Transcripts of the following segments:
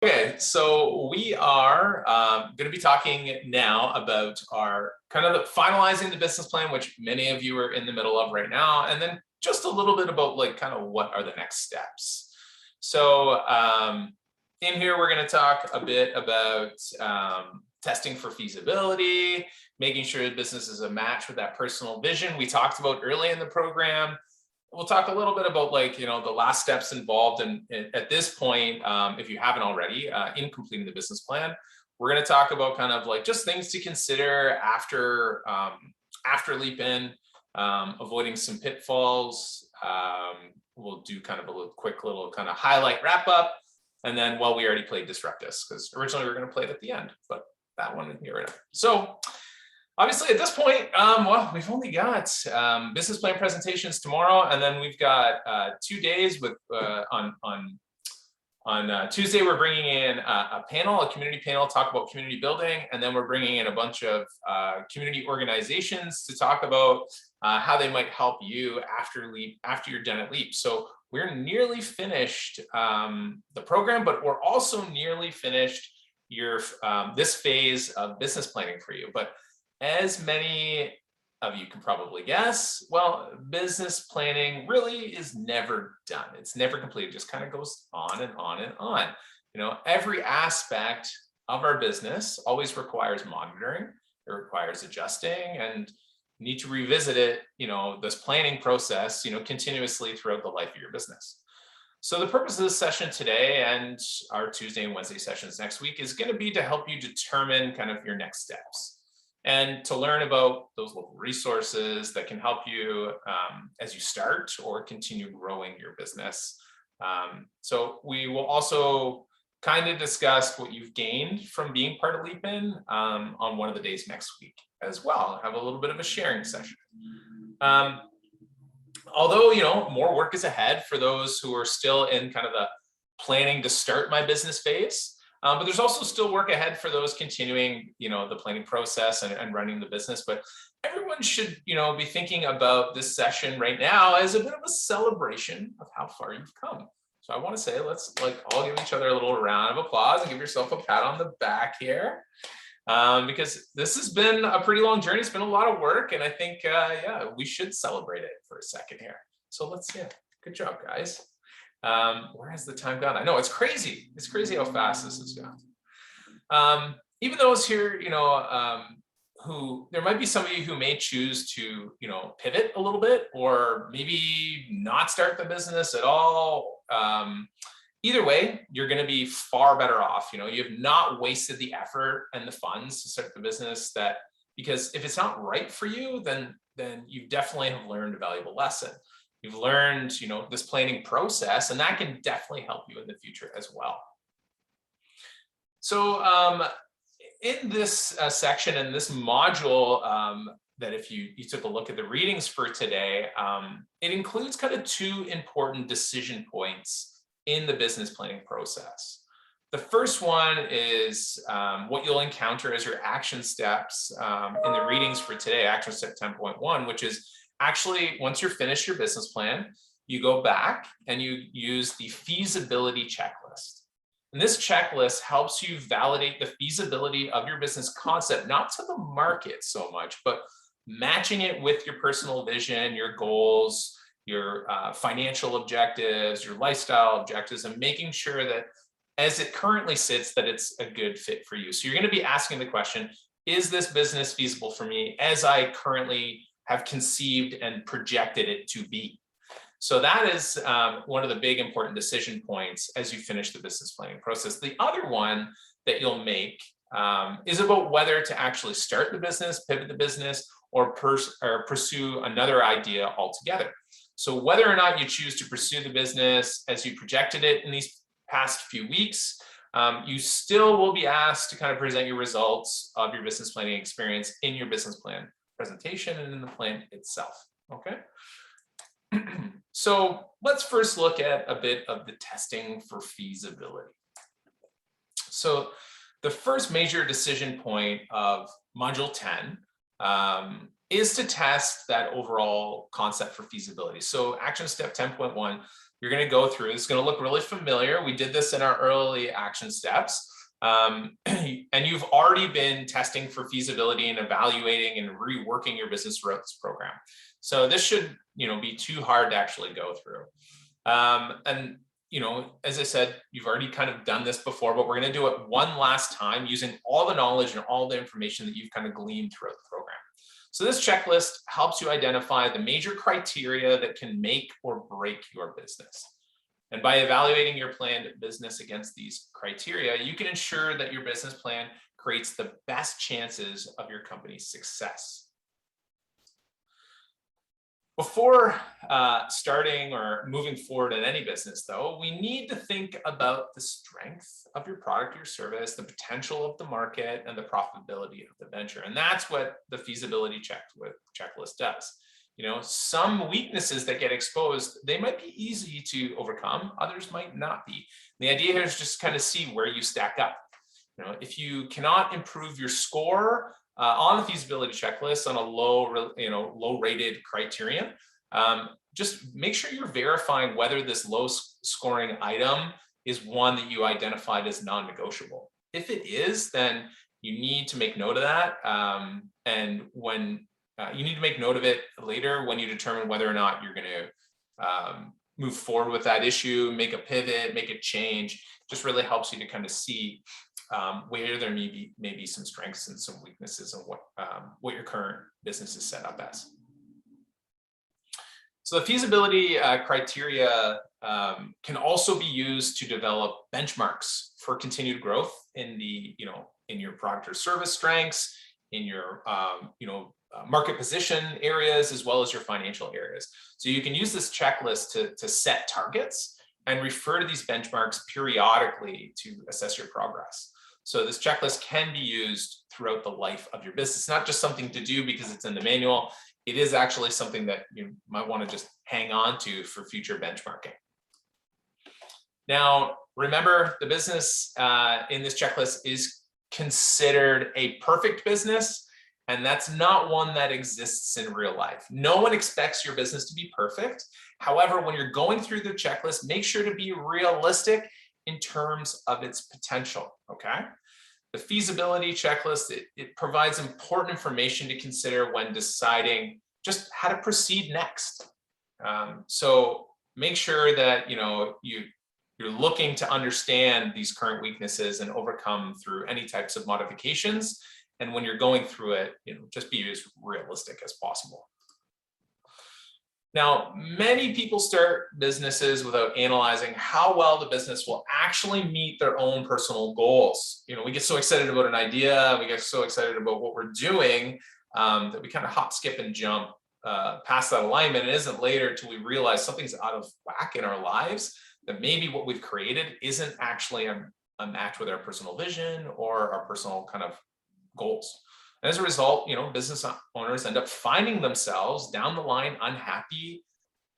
Okay, so we are going to be talking now about our kind of finalizing the business plan, which many of you are in the middle of right now, and then just a little bit about like kind of what are the next steps. So in here, we're going to talk a bit about testing for feasibility, making sure the business is a match with that personal vision we talked about early in the program. We'll talk a little bit about the last steps involved, and at this point, if you haven't already, in completing the business plan, we're going to talk about kind of like just things to consider after leap in, avoiding some pitfalls. We'll do kind of a quick little kind of highlight wrap up, and then we already played Disrupt Us because originally we were going to play it at the end, but that one we can get rid of. So obviously, at this point, we've only got business plan presentations tomorrow, and then we've got 2 days with on Tuesday. We're bringing in a panel, a community panel, talk about community building, and then we're bringing in a bunch of community organizations to talk about how they might help you after you're done at Leap. So we're nearly finished the program, but we're also nearly finished this phase of business planning for you. But as many of you can probably guess, business planning really is never done. It's never completed. It just kind of goes on and on and on. Every aspect of our business always requires monitoring. It requires adjusting, and you need to revisit it, this planning process, continuously throughout the life of your business. So the purpose of this session today and our Tuesday and Wednesday sessions next week is going to be to help you determine kind of your next steps, and to learn about those local resources that can help you as you start or continue growing your business. So we will also kind of discuss what you've gained from being part of Leap-In on one of the days next week as well. Have a little bit of a sharing session. Although, more work is ahead for those who are still in kind of the planning to start my business phase. But there's also still work ahead for those continuing, the planning process and running the business. But everyone should, be thinking about this session right now as a bit of a celebration of how far you've come. So I want to say, let's all give each other a little round of applause and give yourself a pat on the back here, because this has been a pretty long journey. It's been a lot of work, and I think, we should celebrate it for a second here. So good job, guys. Where has the time gone? I know it's crazy. It's crazy how fast this has gone. Even those here, who there might be some of you who may choose to, pivot a little bit, or maybe not start the business at all. Either way, you're going to be far better off. You have not wasted the effort and the funds to start the business, because if it's not right for you, then you definitely have learned a valuable lesson. You've learned, this planning process, and that can definitely help you in the future as well. So in this section, in this module, that if you took a look at the readings for today, it includes kind of 2 important decision points in the business planning process. The first one is what you'll encounter as your action steps in the readings for today, action step 10.1, which is actually, once you're finished your business plan, you go back and you use the feasibility checklist. And this checklist helps you validate the feasibility of your business concept, not to the market so much, but matching it with your personal vision, your goals, your financial objectives, your lifestyle objectives, and making sure that as it currently sits, that it's a good fit for you. So you're going to be asking the question, is this business feasible for me as I currently have conceived and projected it to be? So that is one of the big important decision points as you finish the business planning process. The other one that you'll make is about whether to actually start the business, pivot the business, or pursue another idea altogether. So whether or not you choose to pursue the business as you projected it in these past few weeks, you still will be asked to kind of present your results of your business planning experience in your business plan presentation and in the plan itself. Okay. So let's first look at a bit of the testing for feasibility. So the first major decision point of module 10 is to test that overall concept for feasibility. So action step 10.1 You're going to go through, it's going to look really familiar. We did this in our early action steps. And you've already been testing for feasibility and evaluating and reworking your business growth program. So this should, be too hard to actually go through. And as I said, you've already kind of done this before, but we're going to do it one last time using all the knowledge and all the information that you've kind of gleaned throughout the program. So this checklist helps you identify the major criteria that can make or break your business. And by evaluating your planned business against these criteria, you can ensure that your business plan creates the best chances of your company's success. Before starting or moving forward in any business, though, we need to think about the strength of your product or service, the potential of the market, and the profitability of the venture. And that's what the feasibility checklist does. Some weaknesses that get exposed, they might be easy to overcome, others might not be. The idea here is just kind of see where you stack up. If you cannot improve your score on the feasibility checklist on a low rated criterion, just make sure you're verifying whether this low scoring item is one that you identified as non-negotiable. If it is, then you need to make note of that. And when you need to make note of it later when you determine whether or not you're going to move forward with that issue, make a pivot, make a change. Just really helps you to kind of see where there may be some strengths and some weaknesses of what your current business is set up as. So the feasibility criteria can also be used to develop benchmarks for continued growth in in your product or service strengths, in your market position areas, as well as your financial areas. So you can use this checklist to set targets and refer to these benchmarks periodically to assess your progress. So this checklist can be used throughout the life of your business. It's not just something to do because it's in the manual. It is actually something that you might want to just hang on to for future benchmarking. Now, remember, the business in this checklist is considered a perfect business, and that's not one that exists in real life. No one expects your business to be perfect. However, when you're going through the checklist, make sure to be realistic in terms of its potential, okay? The feasibility checklist, it provides important information to consider when deciding just how to proceed next. So make sure that you're looking to understand these current weaknesses and overcome through any types of modifications. And when you're going through it, just be as realistic as possible. Now, many people start businesses without analyzing how well the business will actually meet their own personal goals. We get so excited about an idea, we get so excited about what we're doing that we kind of hop, skip, and jump past that alignment. It isn't later till we realize something's out of whack in our lives, that maybe what we've created isn't actually a match with our personal vision or our personal kind of goals. And as a result, business owners end up finding themselves down the line unhappy,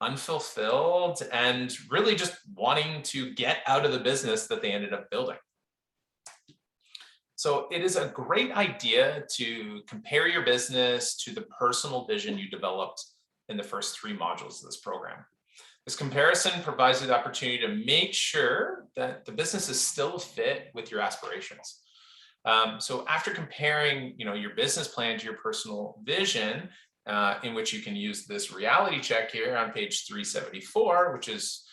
unfulfilled, and really just wanting to get out of the business that they ended up building. So it is a great idea to compare your business to the personal vision you developed in the first 3 modules of this program. This comparison provides you the opportunity to make sure that the business is still a fit with your aspirations. So after comparing, your business plan to your personal vision, in which you can use this reality check here on page 374, which is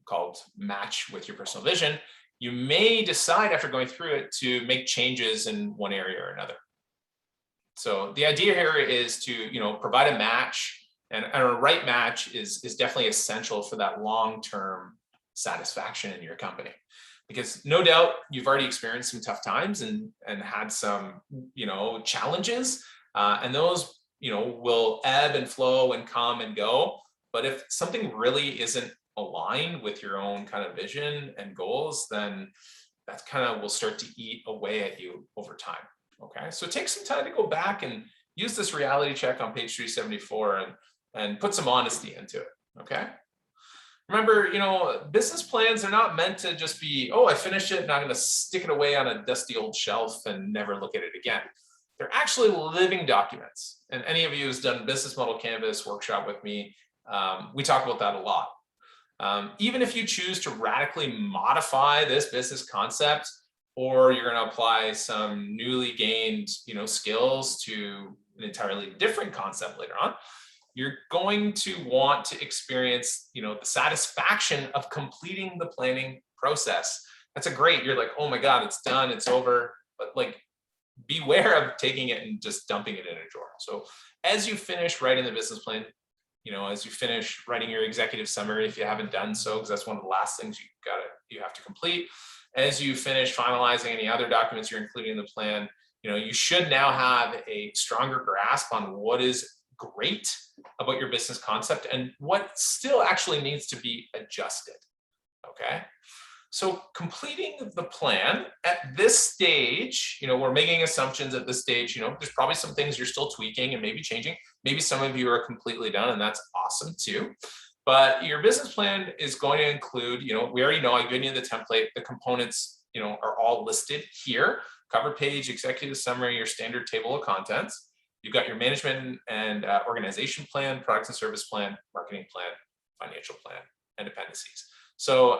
called match with your personal vision, you may decide after going through it to make changes in one area or another. So the idea here is to, provide a match, and a right match is definitely essential for that long-term satisfaction in your company. Because no doubt you've already experienced some tough times and had some, challenges, and those, will ebb and flow and come and go. But if something really isn't aligned with your own kind of vision and goals, then that kind of will start to eat away at you over time. Okay, so take some time to go back and use this reality check on page 374 and put some honesty into it. Okay. Remember, business plans are not meant to just be, oh, I finished it and I'm going to stick it away on a dusty old shelf and never look at it again. They're actually living documents. And any of you who's done business model canvas workshop with me, we talk about that a lot. Even if you choose to radically modify this business concept, or you're going to apply some newly gained, skills to an entirely different concept later on, you're going to want to experience, the satisfaction of completing the planning process. That's a great, you're like, oh my God, it's done, it's over. But like, beware of taking it and just dumping it in a drawer. So as you finish writing the business plan, as you finish writing your executive summary, if you haven't done so, because that's one of the last things you have to complete. As you finish finalizing any other documents you're including in the plan, you should now have a stronger grasp on what is great about your business concept and what still actually needs to be adjusted. Okay. So completing the plan at this stage, we're making assumptions at this stage, there's probably some things you're still tweaking and maybe changing. Maybe some of you are completely done, and that's awesome too. But your business plan is going to include, we already know, I've given you the template, the components, are all listed here: cover page, executive summary, your standard table of contents. You've got your management and organization plan, products and service plan, marketing plan, financial plan, and appendices. So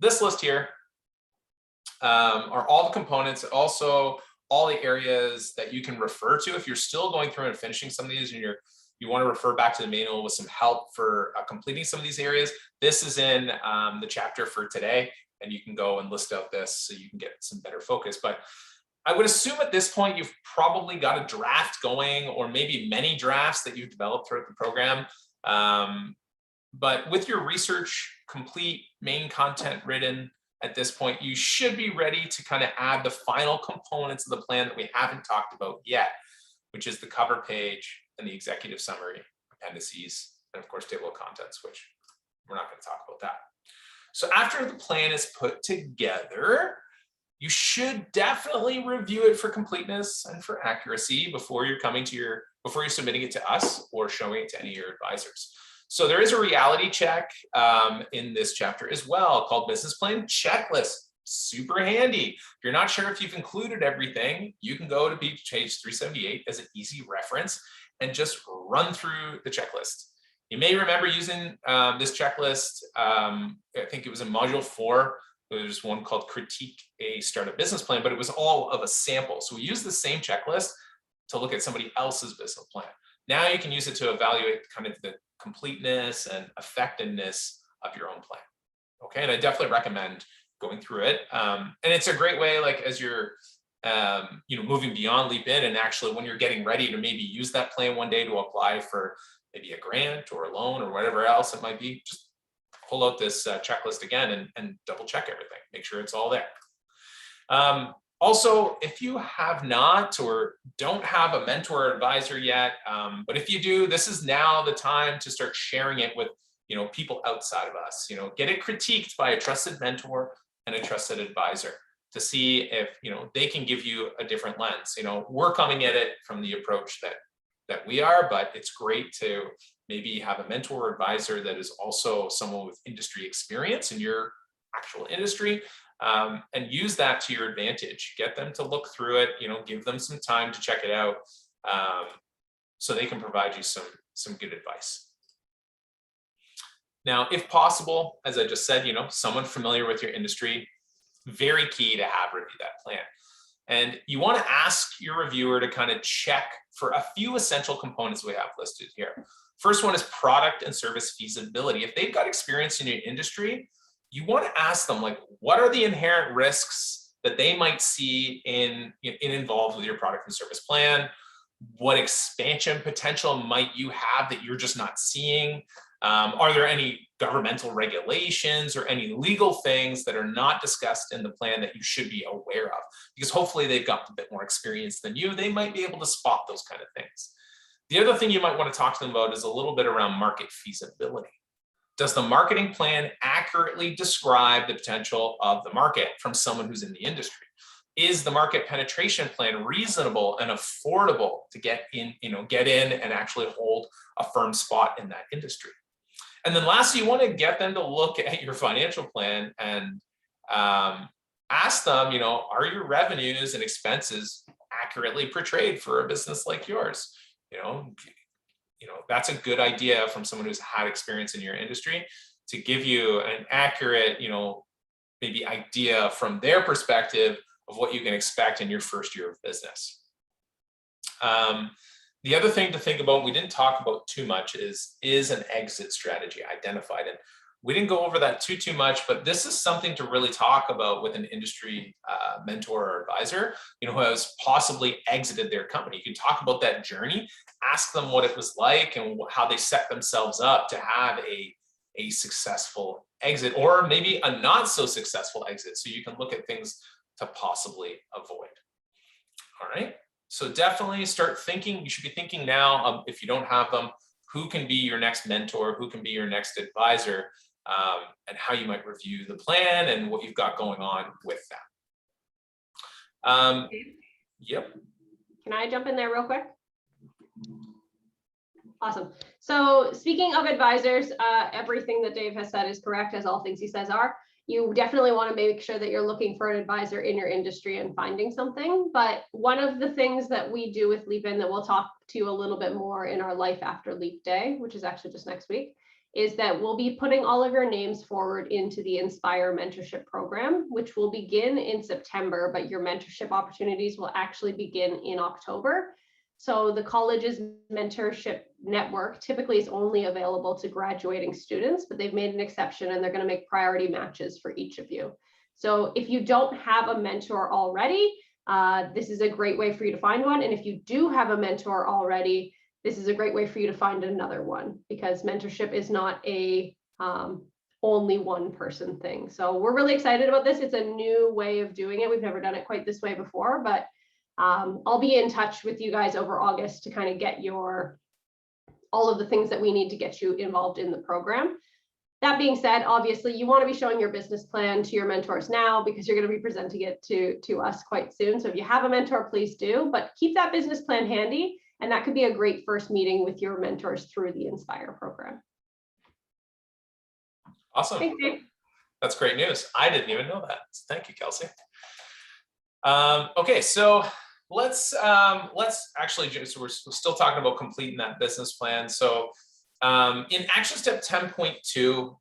this list here are all the components, also all the areas that you can refer to if you're still going through and finishing some of these and you want to refer back to the manual with some help for completing some of these areas. This is in the chapter for today, and you can go and list out this so you can get some better focus. But I would assume at this point, you've probably got a draft going, or maybe many drafts that you've developed throughout the program. But with your research complete, main content written, at this point, you should be ready to kind of add the final components of the plan that we haven't talked about yet, which is the cover page and the executive summary, appendices, and of course, table of contents, which we're not going to talk about that. So after the plan is put together, you should definitely review it for completeness and for accuracy before you're submitting it to us or showing it to any of your advisors. So there is a reality check in this chapter as well called Business Plan Checklist. Super handy. If you're not sure if you've included everything, you can go to page 378 as an easy reference and just run through the checklist. You may remember using this checklist. I think it was in module 4. There's one called Critique a Startup Business Plan, but it was all of a sample. So we use the same checklist to look at somebody else's business plan. Now you can use it to evaluate kind of the completeness and effectiveness of your own plan. Okay, and I definitely recommend going through it. And it's a great way, like as you're moving beyond Leap In, and actually when you're getting ready to maybe use that plan one day to apply for maybe a grant or a loan or whatever else it might be, just pull out this checklist again and double check everything, make sure it's all there. Also, if you have not or don't have a mentor or advisor yet, but if you do, this is now the time to start sharing it with people outside of us. Get it critiqued by a trusted mentor and a trusted advisor to see if they can give you a different lens. We're coming at it from the approach that we are, but it's great to maybe have a mentor or advisor that is also someone with industry experience in your actual industry. And use that to your advantage. Get them to look through it, give them some time to check it out, so they can provide you some good advice. Now, if possible, as I just said, someone familiar with your industry, very key to have review that plan. And you want to ask your reviewer to kind of check for a few essential components we have listed here. First one is product and service feasibility. If they've got experience in your industry, you want to ask them, like, what are the inherent risks that they might see in involved with your product and service plan? What expansion potential might you have that you're just not seeing? Are there any governmental regulations or any legal things that are not discussed in the plan that you should be aware of? Because hopefully they've got a bit more experience than you. They might be able to spot those kind of things. The other thing you might want to talk to them about is a little bit around market feasibility. Does the marketing plan accurately describe the potential of the market from someone who's in the industry? Is the market penetration plan reasonable and affordable to get in and actually hold a firm spot in that industry? And then lastly, you want to get them to look at your financial plan and ask them, are your revenues and expenses accurately portrayed for a business like yours? That's a good idea from someone who's had experience in your industry to give you an accurate, maybe idea from their perspective of what you can expect in your first year of business. The other thing to think about, we didn't talk about too much, is an exit strategy identified. And we didn't go over that too much, but this is something to really talk about with an industry mentor or advisor, who has possibly exited their company. You can talk about that journey, ask them what it was like and how they set themselves up to have a successful exit, or maybe a not so successful exit. So you can look at things to possibly avoid. All right. So definitely start thinking. You should be thinking now, if you don't have them, who can be your next mentor, who can be your next advisor, and how you might review the plan and what you've got going on with that. Yep. Can I jump in there real quick? Awesome. So speaking of advisors, everything that Dave has said is correct, as all things he says are. You definitely want to make sure that you're looking for an advisor in your industry and finding something. But one of the things that we do with Leap In that we'll talk to you a little bit more in our Life After Leap Day, which is actually just next week, is that we'll be putting all of your names forward into the Inspire mentorship program, which will begin in September, but your mentorship opportunities will actually begin in October. So the college's mentorship network typically is only available to graduating students, but they've made an exception and they're going to make priority matches for each of you. So if you don't have a mentor already, this is a great way for you to find one. And if you do have a mentor already, this is a great way for you to find another one, because mentorship is not a only one person thing. So we're really excited about this. It's a new way of doing it. We've never done it quite this way before, but I'll be in touch with you guys over August to kind of get all of the things that we need to get you involved in the program. That being said, obviously you want to be showing your business plan to your mentors now, because you're going to be presenting it to us quite soon. So if you have a mentor, please do, but keep that business plan handy. And that could be a great first meeting with your mentors through the Inspire program. Awesome. Thanks, Dave. That's great news. I didn't even know that. Thank you, Kelsey. Okay, so let's actually just, we're still talking about completing that business plan. So in action step 10.2,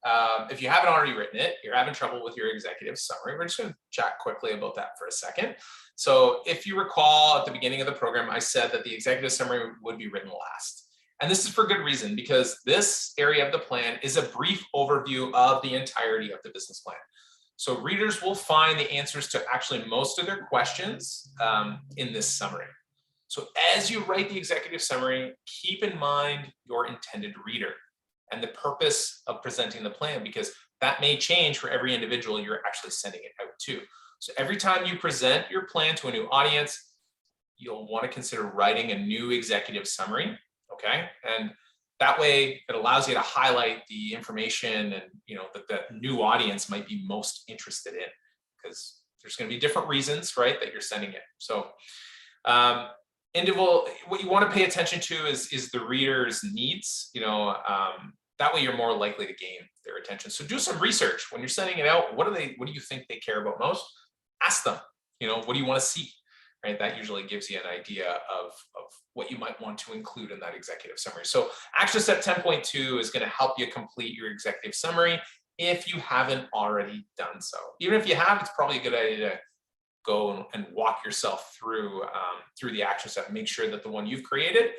if you haven't already written it, you're having trouble with your executive summary. We're just going to chat quickly about that for a second. So if you recall at the beginning of the program, I said that the executive summary would be written last. And this is for good reason, because this area of the plan is a brief overview of the entirety of the business plan. So readers will find the answers to actually most of their questions in this summary. So as you write the executive summary, keep in mind your intended reader and the purpose of presenting the plan, because that may change for every individual you're actually sending it out to. So every time you present your plan to a new audience, you'll want to consider writing a new executive summary, okay? And that way it allows you to highlight the information and that the new audience might be most interested in, because there's going to be different reasons, right, that you're sending it. So what you want to pay attention to is the reader's needs. That way you're more likely to gain their attention. So do some research when you're sending it out. What do you think they care about most? Ask them. What do you want to see? Right? That usually gives you an idea of what you might want to include in that executive summary. So action step 10.2 is going to help you complete your executive summary if you haven't already done so. Even if you have, it's probably a good idea to go and walk yourself through the action step. Make sure that the one you've created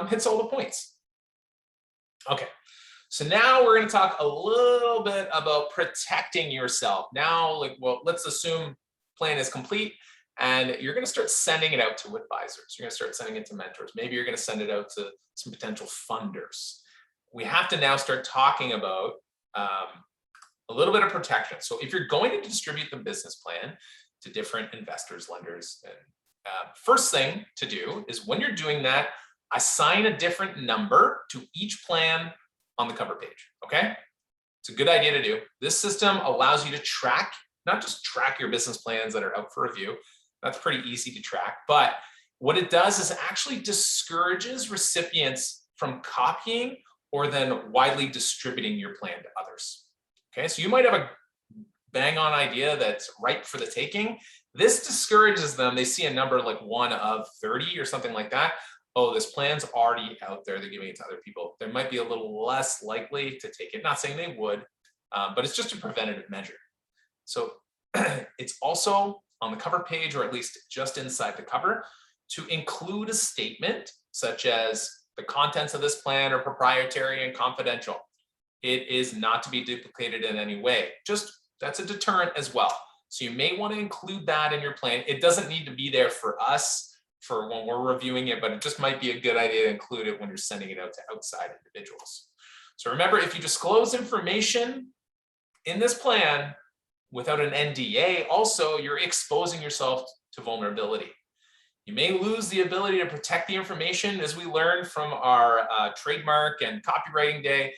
hits all the points. Okay, so now we're going to talk a little bit about protecting yourself. Now, let's assume plan is complete and you're going to start sending it out to advisors. You're going to start sending it to mentors. Maybe you're going to send it out to some potential funders. We have to now start talking about a little bit of protection. So if you're going to distribute the business plan to different investors, lenders, and first thing to do is, when you're doing that, assign a different number to each plan on the cover page, okay? It's a good idea to do. This system allows you to track, not just track your business plans that are out for review. That's pretty easy to track, but what it does is actually discourages recipients from copying or then widely distributing your plan to others. Okay, so you might have a bang on idea that's ripe for the taking. This discourages them. They see a number like 1 of 30 or something like that. Oh, this plan's already out there. They're giving it to other people. They might be a little less likely to take it. Not saying they would, but it's just a preventative measure. So it's also on the cover page, or at least just inside the cover, to include a statement such as the contents of this plan are proprietary and confidential. It is not to be duplicated in any way. Just that's a deterrent as well. So you may want to include that in your plan. It doesn't need to be there for us for when we're reviewing it, but it just might be a good idea to include it when you're sending it out to outside individuals. So remember, if you disclose information in this plan without an NDA, also you're exposing yourself to vulnerability. You may lose the ability to protect the information, as we learned from our trademark and copywriting day.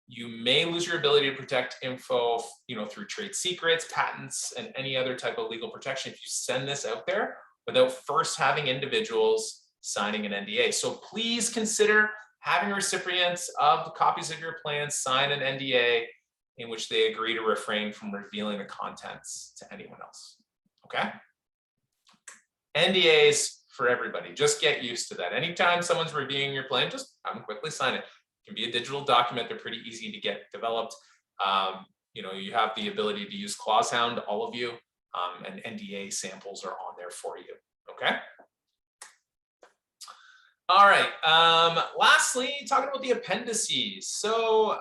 You may lose your ability to protect info, through trade secrets, patents, and any other type of legal protection if you send this out there without first having individuals signing an NDA. So please consider having recipients of copies of your plan sign an NDA in which they agree to refrain from revealing the contents to anyone else. Okay? NDAs for everybody. Just get used to that. Anytime someone's reviewing your plan, just have them quickly sign it. It can be a digital document. They're pretty easy to get developed. You have the ability to use ClauseHound, all of you, and NDA samples are on there for you. Okay. All right. Lastly, talking about the appendices. So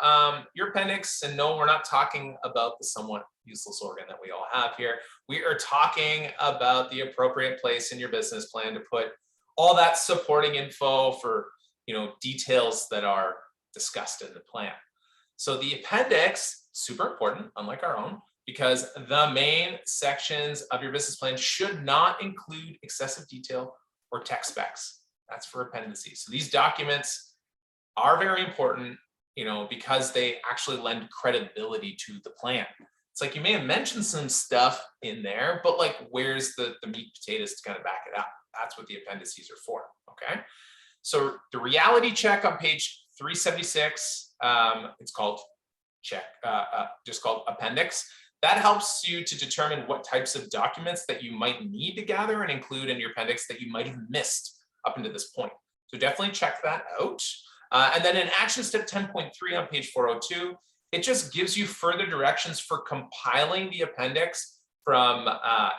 your appendix, and no, we're not talking about the somewhat useless organ that we all have here. We are talking about the appropriate place in your business plan to put all that supporting info for, details that are discussed in the plan. So the appendix, super important, unlike our own, because the main sections of your business plan should not include excessive detail or text specs. That's for appendices. So these documents are very important, because they actually lend credibility to the plan. It's like you may have mentioned some stuff in there, but like, where's the meat potatoes to kind of back it up? That's what the appendices are for, okay? So the reality check on page 376, it's called just called appendix. That helps you to determine what types of documents that you might need to gather and include in your appendix that you might have missed up until this point. So definitely check that out. And then in action step 10.3 on page 402, it just gives you further directions for compiling the appendix from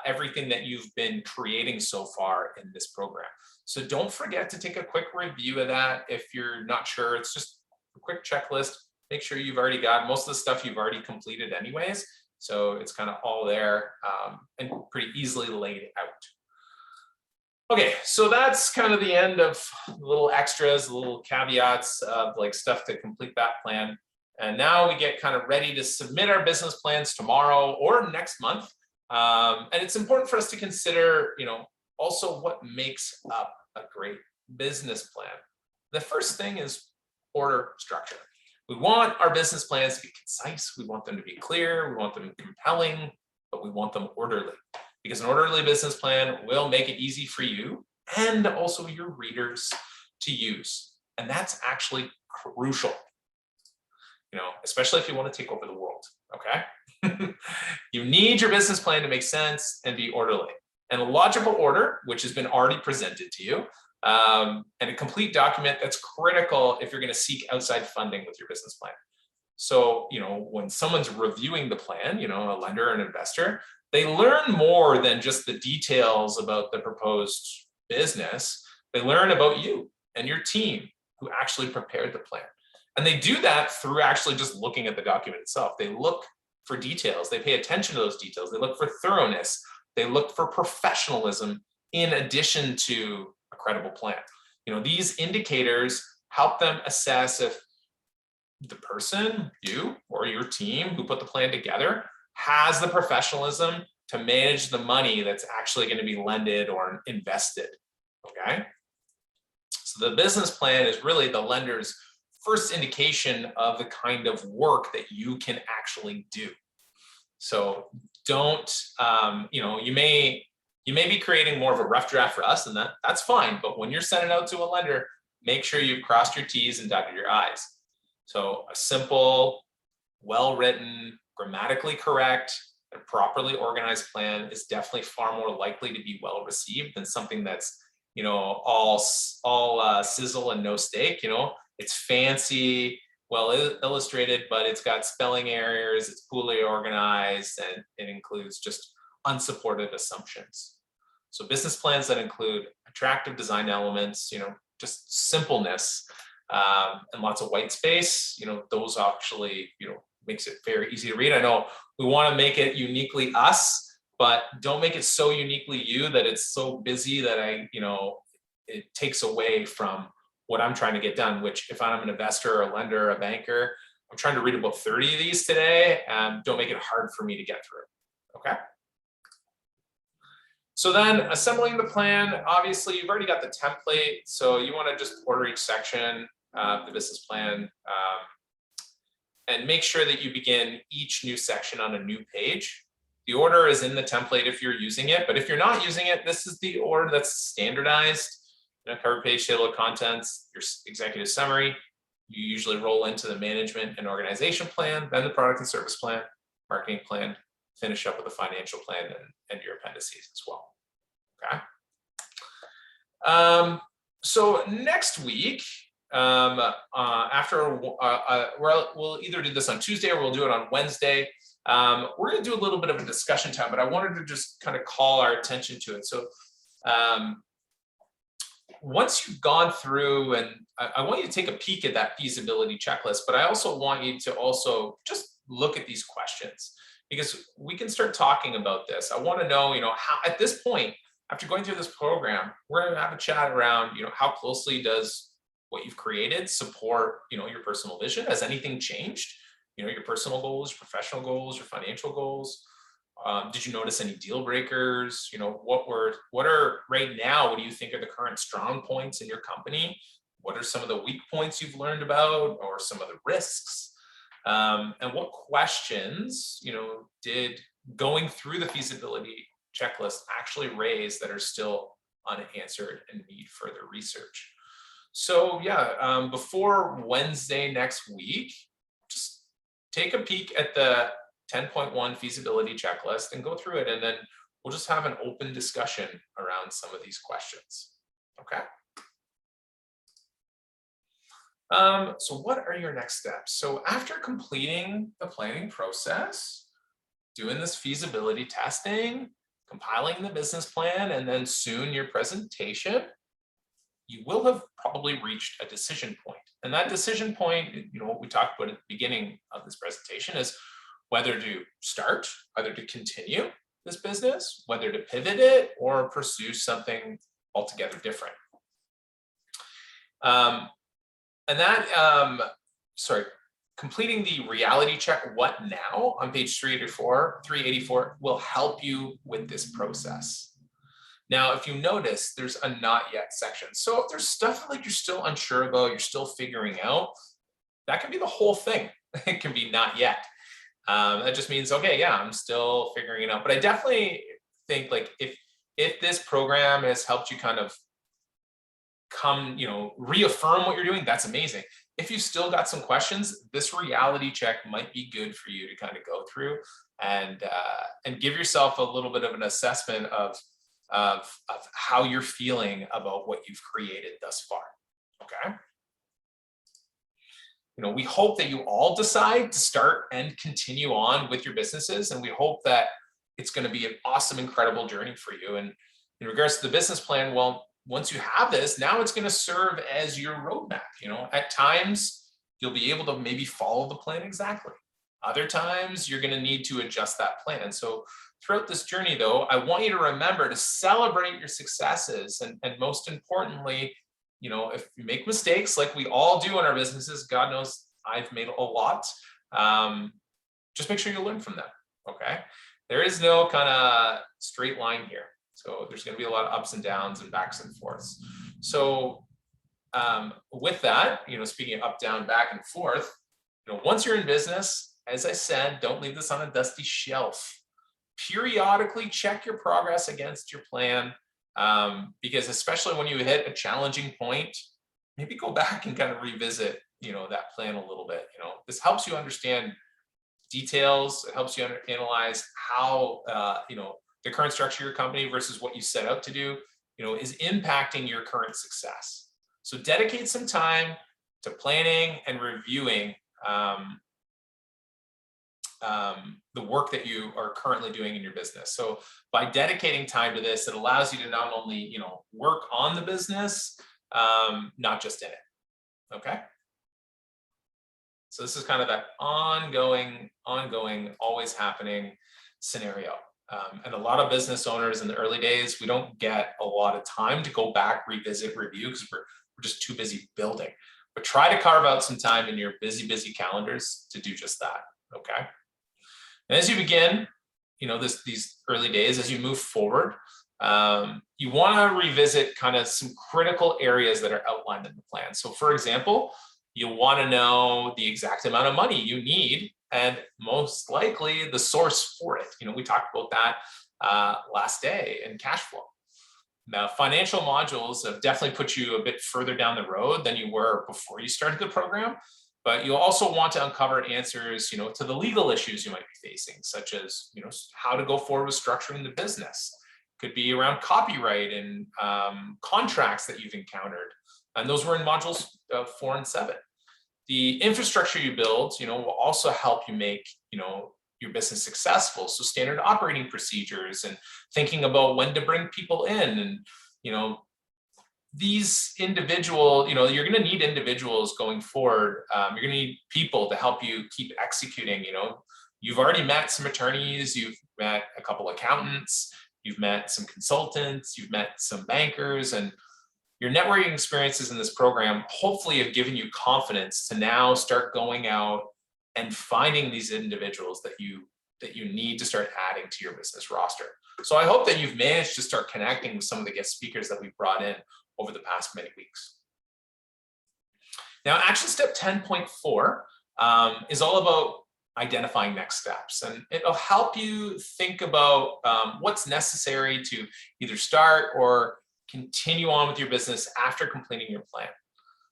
everything that you've been creating so far in this program. So don't forget to take a quick review of that. If you're not sure, it's just a quick checklist. Make sure you've already got most of the stuff you've already completed anyways. So it's kind of all there and pretty easily laid out. Okay, so that's kind of the end of little extras, little caveats of like stuff to complete that plan. And now we get kind of ready to submit our business plans tomorrow or next month. And it's important for us to consider, also what makes up a great business plan. The first thing is order structure. We want our business plans to be concise. We want them to be clear. We want them compelling, but we want them orderly. Because an orderly business plan will make it easy for you and also your readers to use. And that's actually crucial, especially if you want to take over the world, okay? You need your business plan to make sense and be orderly. And a logical order, which has been already presented to you, and a complete document that's critical if you're going to seek outside funding with your business plan. So, when someone's reviewing the plan, a lender, an investor, they learn more than just the details about the proposed business. They learn about you and your team who actually prepared the plan. And they do that through actually just looking at the document itself. They look for details. They pay attention to those details. They look for thoroughness. They look for professionalism in addition to a credible plan. These indicators help them assess if the person, you or your team who put the plan together, has the professionalism to manage the money that's actually going to be lended or invested, okay? So the business plan is really the lender's first indication of the kind of work that you can actually do. So don't, you may be creating more of a rough draft for us, and that's fine, but when you're sending out to a lender, make sure you've crossed your T's and dotted your I's. So a simple, well-written, grammatically correct, and properly organized plan is definitely far more likely to be well received than something that's, all sizzle and no steak. It's fancy, well illustrated, but it's got spelling errors, it's poorly organized, and it includes just unsupported assumptions. So business plans that include attractive design elements, just simpleness, and lots of white space, those actually, makes it very easy to read. I know we want to make it uniquely us, but don't make it so uniquely you that it's so busy that it takes away from what I'm trying to get done, which if I'm an investor, a lender, a banker, I'm trying to read about 30 of these today. Don't make it hard for me to get through. Okay. So then assembling the plan, obviously you've already got the template. So you want to just order each section of the business plan, and make sure that you begin each new section on a new page. The order is in the template if you're using it, but if you're not using it, this is the order that's standardized. Cover page, table of contents, your executive summary. You usually roll into the management and organization plan, then the product and service plan, marketing plan, finish up with the financial plan and your appendices as well. Okay. So next week, after we'll either do this on Tuesday or we'll do it on Wednesday. We're going to do a little bit of a discussion time, but I wanted to just kind of call our attention to it. So once you've gone through, and I want you to take a peek at that feasibility checklist, but I also want you to also just look at these questions, because we can start talking about this. I want to know, how at this point, after going through this program, we're going to have a chat around, how closely does what you've created support, your personal vision? Has anything changed? Your personal goals, your professional goals, your financial goals. Did you notice any deal breakers? What are right now, what do you think are the current strong points in your company? What are some of the weak points you've learned about, or some of the risks? And what questions, did going through the feasibility checklist actually raise that are still unanswered and need further research? So yeah, before Wednesday next week, just take a peek at the 10.1 feasibility checklist and go through it, and then we'll just have an open discussion around some of these questions. Okay. So what are your next steps? So after completing the planning process, doing this feasibility testing, compiling the business plan, and then soon your presentation, you will have probably reached a decision point. And that decision point, what we talked about at the beginning of this presentation, is whether to start, whether to continue this business, whether to pivot it, or pursue something altogether different. Completing the reality check, what now, on page 384 will help you with this process. Now, if you notice, there's a not yet section. So if there's stuff like you're still unsure about, you're still figuring out, that can be the whole thing. It can be not yet. That just means, okay, yeah, I'm still figuring it out. But I definitely think, like, if this program has helped you kind of reaffirm what you're doing, that's amazing. If you still got some questions, this reality check might be good for you to kind of go through and give yourself a little bit of an assessment of how you're feeling about what you've created thus far. Okay. We hope that you all decide to start and continue on with your businesses, and we hope that it's going to be an awesome, incredible journey for you. And in regards to the business plan, well, once you have this, now it's going to serve as your roadmap. At times you'll be able to maybe follow the plan exactly. Other times you're going to need to adjust that plan. So throughout this journey, though, I want you to remember to celebrate your successes, and most importantly, if you make mistakes, like we all do in our businesses, God knows I've made a lot, just make sure you learn from them. Okay. There is no kind of straight line here. So there's going to be a lot of ups and downs and backs and forths. So with that, speaking of up, down, back and forth, once you're in business, as I said, don't leave this on a dusty shelf. Periodically check your progress against your plan, because especially when you hit a challenging point, maybe go back and kind of revisit, that plan a little bit. This helps you understand details. It helps you analyze how, the current structure of your company versus what you set out to do, is impacting your current success. So dedicate some time to planning and reviewing the work that you are currently doing in your business. So by dedicating time to this, it allows you to not only, you know, work on the business, not just in it. Okay. So this is kind of that ongoing, always happening scenario. And a lot of business owners in the early days, we don't get a lot of time to go back, revisit, review, because we're just too busy building. But try to carve out some time in your busy calendars to do just that. Okay. And as you begin, you know, these early days, as you move forward, you want to revisit kind of some critical areas that are outlined in the plan. So for example, you'll want to know the exact amount of money you need, and most likely the source for it. You know, we talked about that last day in cash flow. Now, financial modules have definitely put you a bit further down the road than you were before you started the program. But you'll also want to uncover answers, you know, to the legal issues you might be facing, such as, you know, how to go forward with structuring the business. Could be around copyright and contracts that you've encountered. And those were in modules 4 and 7. The infrastructure you build, you know, will also help you make, you know, your business successful. So standard operating procedures and thinking about when to bring people in, and, you know, these individual, you know, you're going to need individuals going forward. You're going to need people to help you keep executing. You know, you've already met some attorneys, you've met a couple accountants, you've met some consultants, you've met some bankers, and your networking experiences in this program hopefully have given you confidence to now start going out and finding these individuals that you need to start adding to your business roster. So I hope that you've managed to start connecting with some of the guest speakers that we've brought in over the past many weeks. Now, action step 10.4 is all about identifying next steps, and it'll help you think about what's necessary to either start or continue on with your business after completing your plan.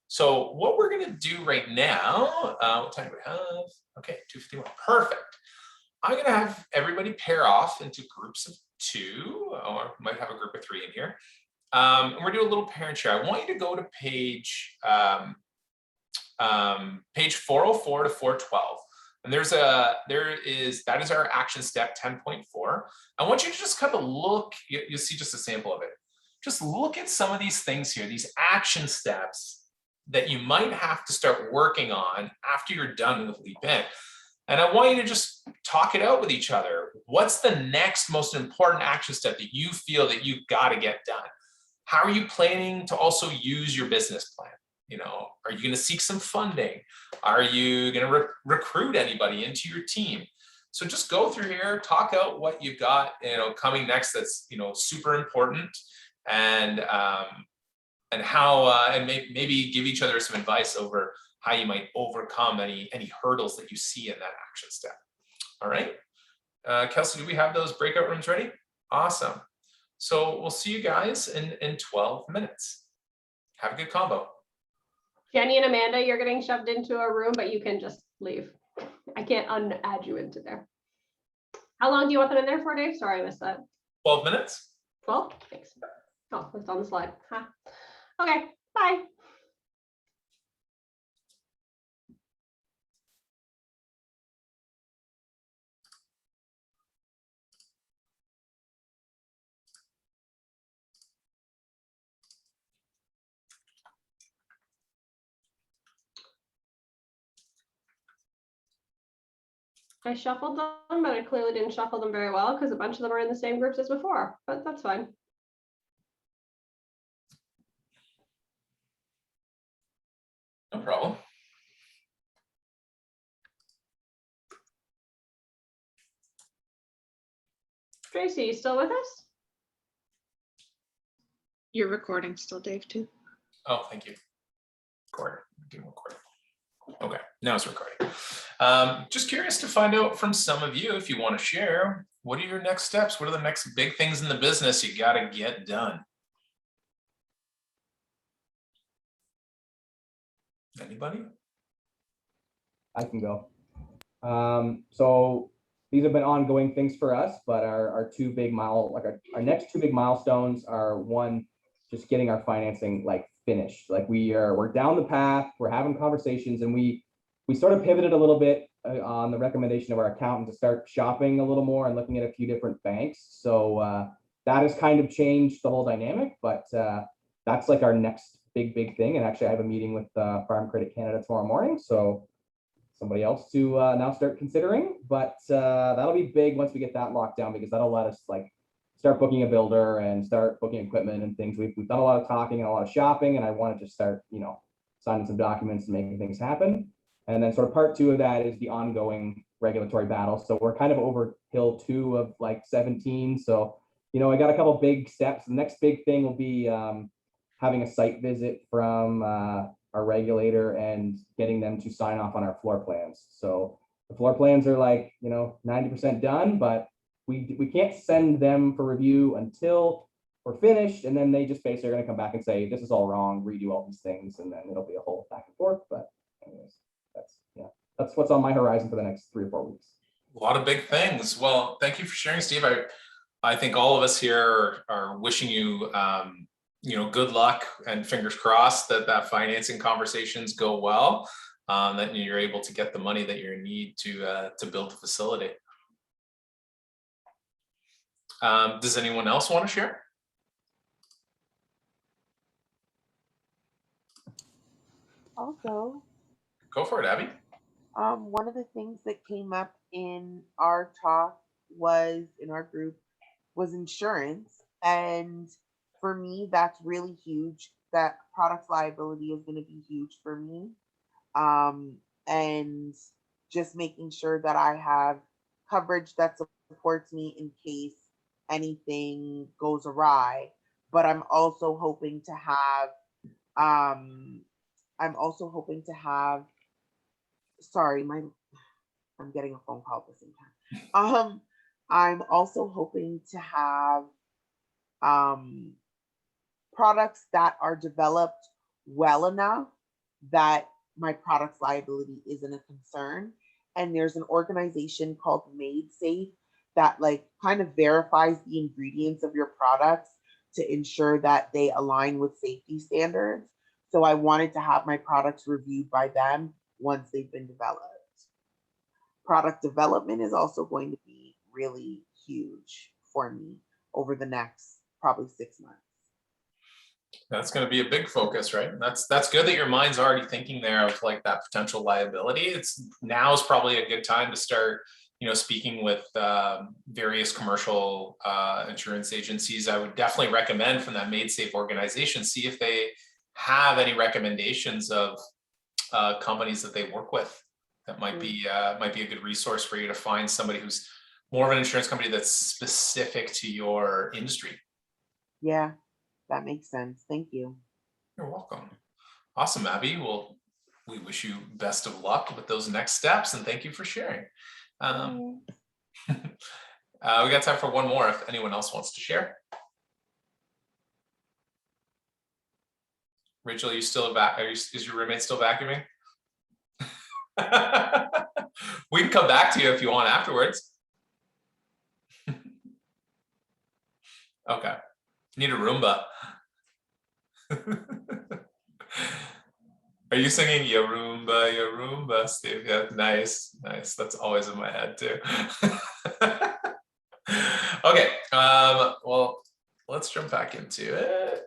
So what we're going to do right now, what time do we have? Okay, 2:51, perfect. I'm going to have everybody pair off into groups of 2, or might have a group of 3 in here. And we're doing a little parent share. I want you to go to page 404 to 412. And that is our action step 10.4. I want you to just kind of look, you'll see just a sample of it. Just look at some of these things here, these action steps that you might have to start working on after you're done with Leap In. And I want you to just talk it out with each other. What's the next most important action step that you feel that you've got to get done? How are you planning to also use your business plan? You know, are you going to seek some funding? Are you going to recruit anybody into your team? So just go through here, talk out what you've got, you know, coming next that's, you know, super important, and how and maybe give each other some advice over how you might overcome any hurdles that you see in that action step. All right, Kelsey, do we have those breakout rooms ready? Awesome. So we'll see you guys in 12 minutes. Have a good combo. Jenny and Amanda, you're getting shoved into a room, but you can just leave. I can't unadd you into there. How long do you want them in there for, Dave? Sorry, I missed that. 12 minutes. 12? Thanks. Oh, it's on the slide. Huh. Okay, bye. I shuffled them, but I clearly didn't shuffle them very well because a bunch of them are in the same groups as before, but that's fine. No problem. Tracy, you still with us? You're recording still, Dave, too. Oh, thank you. Record. Okay, now it's recording. Just curious to find out from some of you, if you want to share, what are your next steps? What are the next big things in the business you got to get done? Anybody? I can go. So these have been ongoing things for us, but our our next 2 big milestones are, one, just getting our financing finished. We're down the path, we're having conversations, and we we sort of pivoted a little bit on the recommendation of our accountant to start shopping a little more and looking at a few different banks. So that has kind of changed the whole dynamic, but that's like our next big thing. And actually I have a meeting with Farm Credit Canada tomorrow morning. So somebody else to now start considering, but that'll be big once we get that locked down, because that'll let us like start booking a builder and start booking equipment and things. We've done a lot of talking and a lot of shopping, and I want to just start, signing some documents and making things happen. And then sort of part 2 of that is the ongoing regulatory battle. So we're kind of over hill 2 of like 17. So, I got a couple big steps. The next big thing will be having a site visit from our regulator and getting them to sign off on our floor plans. So the floor plans are like, 90% done, but we can't send them for review until we're finished. And then they just basically are going to come back and say, this is all wrong, redo all these things. And then it'll be a whole back and forth. But anyways, that's what's on my horizon for the next 3 or 4 weeks. A lot of big things. Well, thank you for sharing, Steve. I think all of us here are wishing you, good luck and fingers crossed that financing conversations go well, that you're able to get the money that you need to build the facility. Does anyone else want to share? Also, Go for it, Abby. one of the things that came up in our talk in our group was insurance. And for me, that's really huge. That product liability is going to be huge for me. And just making sure that I have coverage that supports me in case anything goes awry. But I'm also hoping to have, sorry, I'm getting a phone call at the same time. I'm also hoping to have products that are developed well enough that my product's liability isn't a concern. And there's an organization called Made Safe that like kind of verifies the ingredients of your products to ensure that they align with safety standards. So I wanted to have my products reviewed by them once they've been developed. Product development is also going to be really huge for me over the next probably 6 months. That's going to be a big focus, right? And that's good that your mind's already thinking there of like that potential liability. Now is probably a good time to start, speaking with various commercial insurance agencies. I would definitely recommend from that Made Safe organization, see if they have any recommendations of companies that they work with. That might be a good resource for you to find somebody who's more of an insurance company that's specific to your industry. Yeah, that makes sense. Thank you. You're welcome. Awesome, Abby. Well, we wish you best of luck with those next steps, and thank you for sharing. We got time for one more if anyone else wants to share. Rachel, are you still is your roommate still vacuuming? We can come back to you if you want afterwards. Okay. Need a Roomba. Are you singing "Ya Roomba, Steve"? Yeah, nice. That's always in my head too. Okay. Well, let's jump back into it.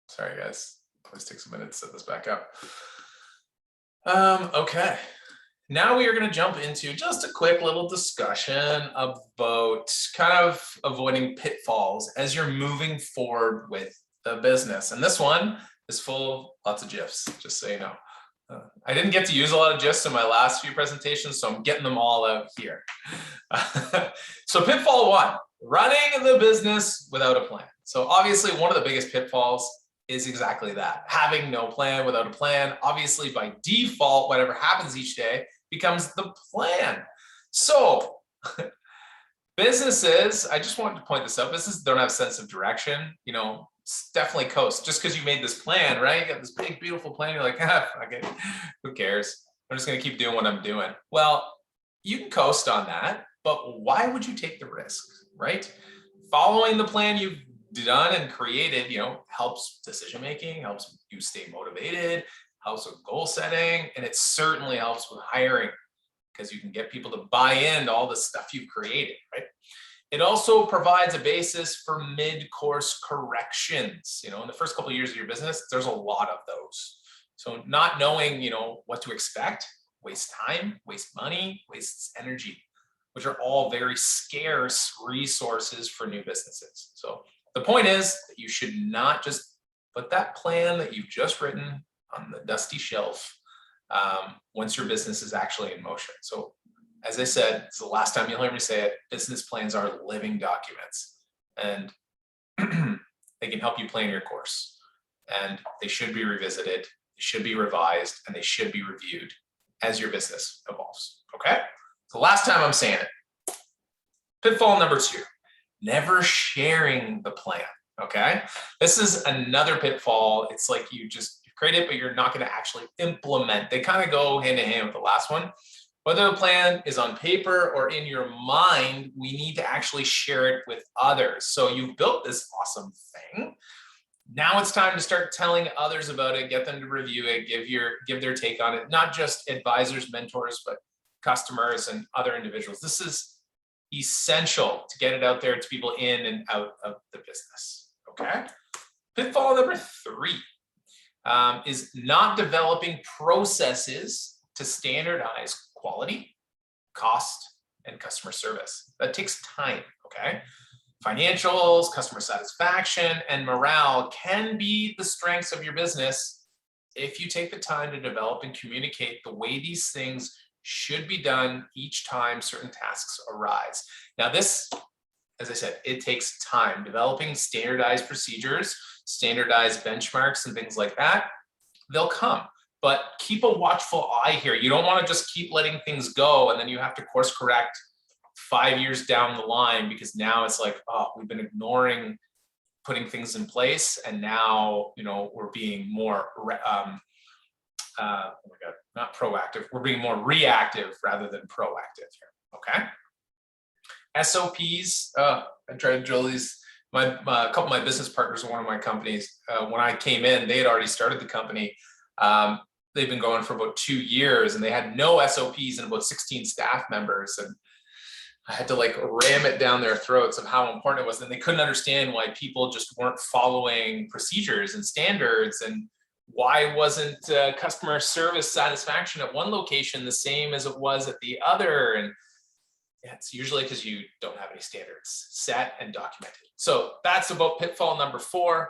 Sorry, guys. Always takes a minute to set this back up. Okay. Now we are going to jump into just a quick little discussion about kind of avoiding pitfalls as you're moving forward with the business. And this one is full of lots of GIFs, just so you know. I didn't get to use a lot of GIFs in my last few presentations, so I'm getting them all out here. So pitfall 1, running the business without a plan. So obviously one of the biggest pitfalls is exactly that, having no plan without a plan. Obviously by default, whatever happens each day becomes the plan. So businesses, I just wanted to point this out, businesses don't have a sense of direction, definitely coast. Just because you made this plan, right? You got this big, beautiful plan, you're like, fuck it, who cares? I'm just gonna keep doing what I'm doing. Well, you can coast on that, but why would you take the risk, right? following the plan you've done and created, helps decision-making, helps you stay motivated, helps with goal setting, and it certainly helps with hiring because you can get people to buy into all the stuff you've created, right? It also provides a basis for mid-course corrections. In the first couple of years of your business, there's a lot of those. So not knowing, what to expect wastes time, wastes money, wastes energy, which are all very scarce resources for new businesses. So the point is that you should not just put that plan that you've just written on the dusty shelf once your business is actually in motion. So as I said, it's the last time you'll hear me say it, business plans are living documents, and they can help you plan your course, and they should be revisited, they should be revised, and they should be reviewed as your business evolves, okay? So last time I'm saying it. Pitfall number 2, never sharing the plan, okay? This is another pitfall. It's like you create it, but you're not gonna actually implement. They kind of go hand in hand with the last one. Whether the plan is on paper or in your mind, we need to actually share it with others. So you've built this awesome thing. Now it's time to start telling others about it, get them to review it, give their take on it, not just advisors, mentors, but customers and other individuals. This is essential to get it out there to people in and out of the business, okay? Pitfall number 3 is not developing processes to standardize quality, cost, and customer service. That takes time, okay? Financials, customer satisfaction, and morale can be the strengths of your business if you take the time to develop and communicate the way these things should be done each time certain tasks arise. Now this, as I said, it takes time. Developing standardized procedures, standardized benchmarks, and things like that, they'll come. But keep a watchful eye here. You don't want to just keep letting things go and then you have to course correct 5 years down the line because now it's like, oh, we've been ignoring putting things in place, and now we're being more oh my God, not proactive. We're being more reactive rather than proactive here. Okay. SOPs. I try to drill these. A couple of my business partners in one of my companies, when I came in, they had already started the company. They've been going for about 2 years, and they had no SOPs and about 16 staff members. And I had to ram it down their throats of how important it was. And they couldn't understand why people just weren't following procedures and standards, and why wasn't customer service satisfaction at one location the same as it was at the other. And yeah, it's usually because you don't have any standards set and documented. So that's about pitfall number 4.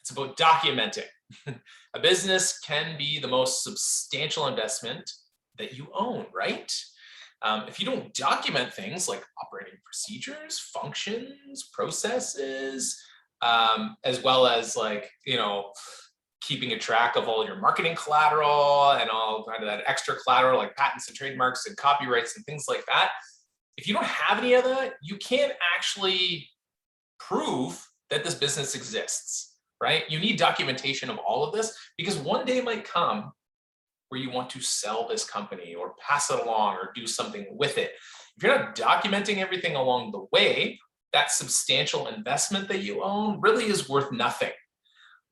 It's about documenting. A business can be the most substantial investment that you own, right? If you don't document things like operating procedures, functions, processes, as well as keeping a track of all your marketing collateral and all kind of that extra collateral like patents and trademarks and copyrights and things like that. If you don't have any of that, you can't actually prove that this business exists, right? You need documentation of all of this because one day might come where you want to sell this company or pass it along or do something with it. If you're not documenting everything along the way, that substantial investment that you own really is worth nothing.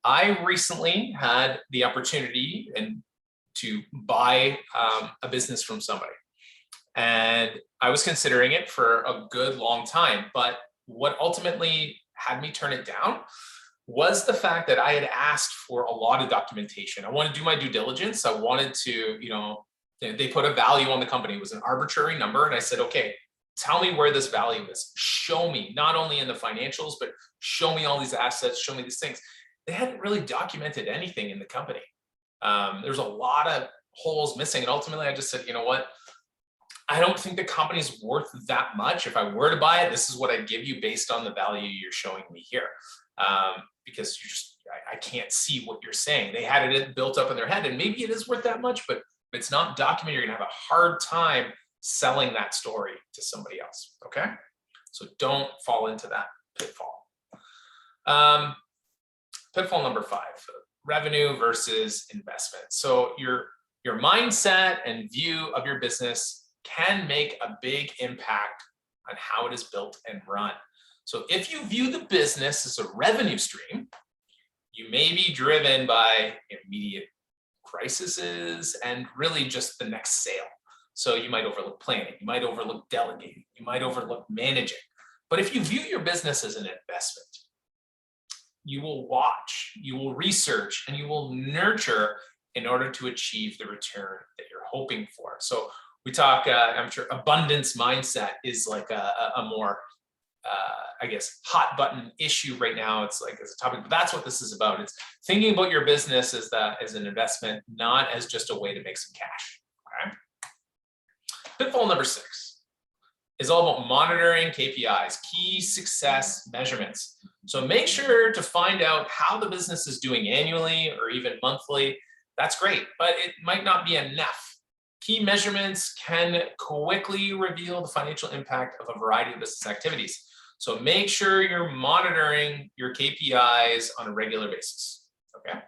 I recently had the opportunity to buy a business from somebody, and I was considering it for a good long time. But what ultimately had me turn it down was the fact that I had asked for a lot of documentation. I wanted to do my due diligence. I wanted to, they put a value on the company. It was an arbitrary number. And I said, okay, tell me where this value is. Show me, not only in the financials, but show me all these assets, show me these things. They hadn't really documented anything in the company. There's a lot of holes missing. And ultimately I just said, you know what? I don't think the company's worth that much. If I were to buy it, this is what I'd give you based on the value you're showing me here. Because I can't see what you're saying. They had it built up in their head, and maybe it is worth that much, but if it's not documented, you're gonna have a hard time selling that story to somebody else, okay? So don't fall into that pitfall. Pitfall number 5, revenue versus investment. So your mindset and view of your business can make a big impact on how it is built and run. So if you view the business as a revenue stream, you may be driven by immediate crises and really just the next sale. So you might overlook planning, you might overlook delegating, you might overlook managing. But if you view your business as an investment, you will watch, you will research, and you will nurture in order to achieve the return that you're hoping for. So we talk, I'm sure abundance mindset is like a more, I guess, hot button issue right now. It's like as a topic, but that's what this is about. It's thinking about your business as an investment, not as just a way to make some cash. Okay. Pitfall number 6 is all about monitoring KPIs, key success measurements. So make sure to find out how the business is doing annually or even monthly. That's great, but it might not be enough. Key measurements can quickly reveal the financial impact of a variety of business activities. So make sure you're monitoring your KPIs on a regular basis, okay?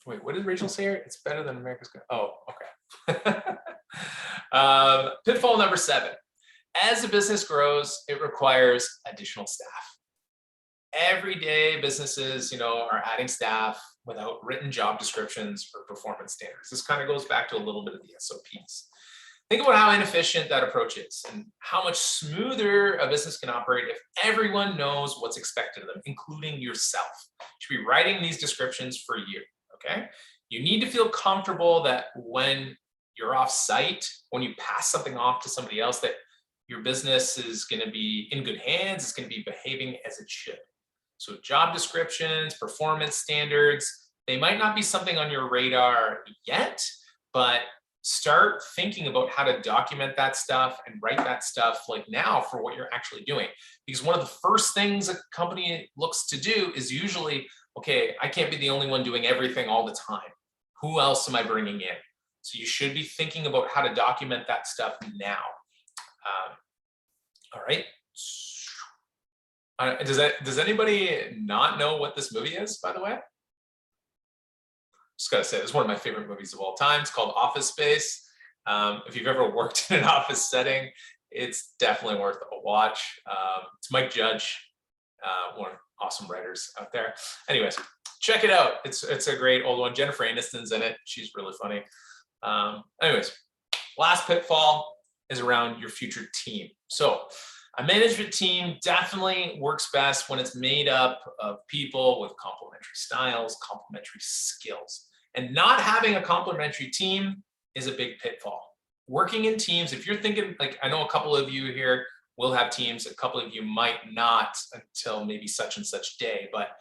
Wait, what did Rachel say here? It's better than America's Got. Oh, okay. Pitfall number 7. As a business grows, it requires additional staff. Every day, businesses, are adding staff without written job descriptions or performance standards. This kind of goes back to a little bit of the SOPs. Think about how inefficient that approach is and how much smoother a business can operate if everyone knows what's expected of them, including yourself. You should be writing these descriptions for you, okay? You need to feel comfortable that when you're off site, when you pass something off to somebody else, that your business is going to be in good hands, it's going to be behaving as it should. So job descriptions, performance standards, they might not be something on your radar yet, but start thinking about how to document that stuff and write that stuff like now for what you're actually doing. Because one of the first things a company looks to do is usually, okay, I can't be the only one doing everything all the time. Who else am I bringing in? So you should be thinking about how to document that stuff now. All right. Does anybody not know what this movie is, by the way? Just gotta say, it's one of my favorite movies of all time. It's called Office Space. If you've ever worked in an office setting, it's definitely worth a watch. It's Mike Judge, one of the awesome writers out there. Anyways, check it out. It's a great old one. Jennifer Aniston's in it. She's really funny. Anyways, last pitfall is around your future team. So a management team definitely works best when it's made up of people with complementary styles, complementary skills. And not having a complementary team is a big pitfall. Working in teams, if you're thinking, like I know a couple of you here will have teams, a couple of you might not until maybe such and such day, but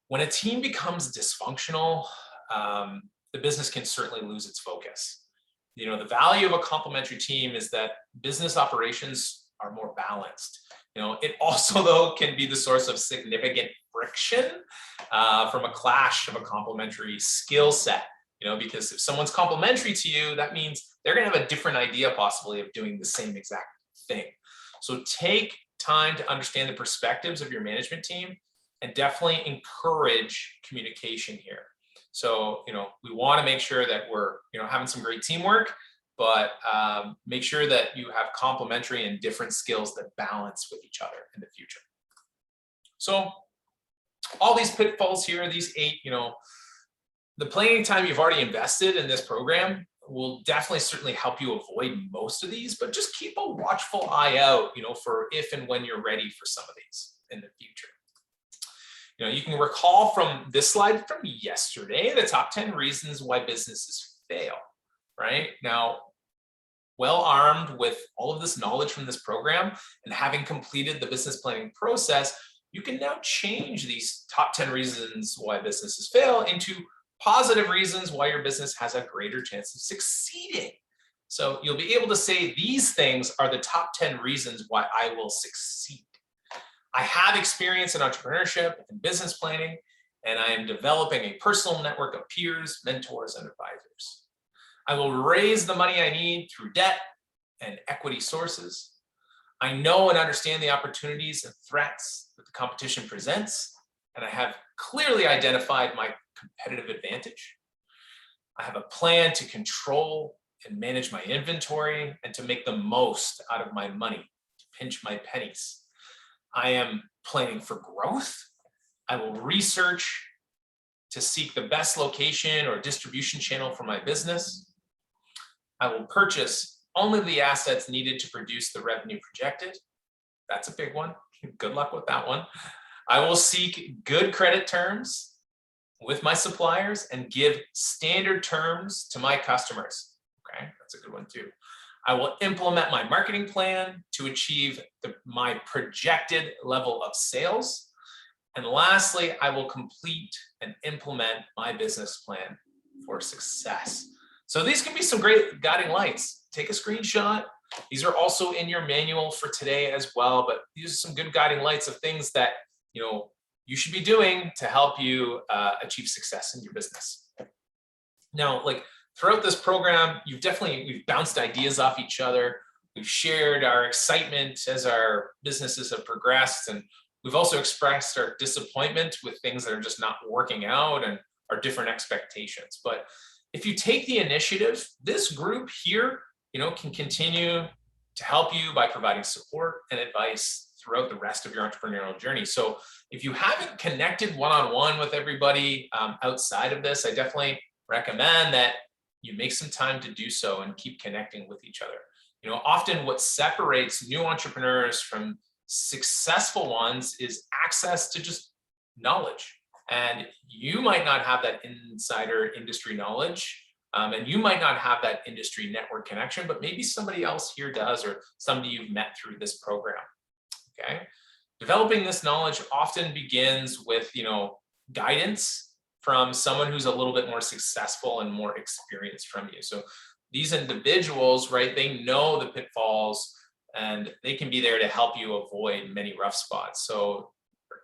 when a team becomes dysfunctional, the business can certainly lose its focus. The value of a complementary team is that business operations are more balanced. It also, though, can be the source of significant friction from a clash of a complementary skill set. Because if someone's complementary to you, that means they're going to have a different idea possibly of doing the same exact thing. So take time to understand the perspectives of your management team and definitely encourage communication here. So, we want to make sure that we're, having some great teamwork, but make sure that you have complementary and different skills that balance with each other in the future. So all these pitfalls here, these 8, the planning time you've already invested in this program will definitely certainly help you avoid most of these, but just keep a watchful eye out, for if and when you're ready for some of these in the future. You can recall from this slide from yesterday, the top 10 reasons why businesses fail, right? Now, well armed with all of this knowledge from this program and having completed the business planning process, you can now change these top 10 reasons why businesses fail into positive reasons why your business has a greater chance of succeeding. So you'll be able to say these things are the top 10 reasons why I will succeed. I have experience in entrepreneurship and business planning, and I am developing a personal network of peers, mentors, and advisors. I will raise the money I need through debt and equity sources. I know and understand the opportunities and threats that the competition presents, and I have clearly identified my competitive advantage. I have a plan to control and manage my inventory and to make the most out of my money, to pinch my pennies. I am planning for growth. I will research to seek the best location or distribution channel for my business. I will purchase only the assets needed to produce the revenue projected. That's a big one. Good luck with that one. I will seek good credit terms with my suppliers and give standard terms to my customers. Okay, that's a good one too. I will implement my marketing plan to achieve my projected level of sales. And lastly, I will complete and implement my business plan for success. So these can be some great guiding lights. Take a screenshot. These are also in your manual for today as well, but these are some good guiding lights of things that you should be doing to help you achieve success in your business. Now, like throughout this program, we've bounced ideas off each other. We've shared our excitement as our businesses have progressed, and we've also expressed our disappointment with things that are just not working out and our different expectations. But if you take the initiative, this group here, can continue to help you by providing support and advice throughout the rest of your entrepreneurial journey. So if you haven't connected one-on-one with everybody outside of this, I definitely recommend that you make some time to do so and keep connecting with each other. Often what separates new entrepreneurs from successful ones is access to just knowledge. And you might not have that insider industry knowledge, and you might not have that industry network connection, but maybe somebody else here does, or somebody you've met through this program. Okay, developing this knowledge often begins with guidance from someone who's a little bit more successful and more experienced from you. So these individuals, right, they know the pitfalls and they can be there to help you avoid many rough spots. So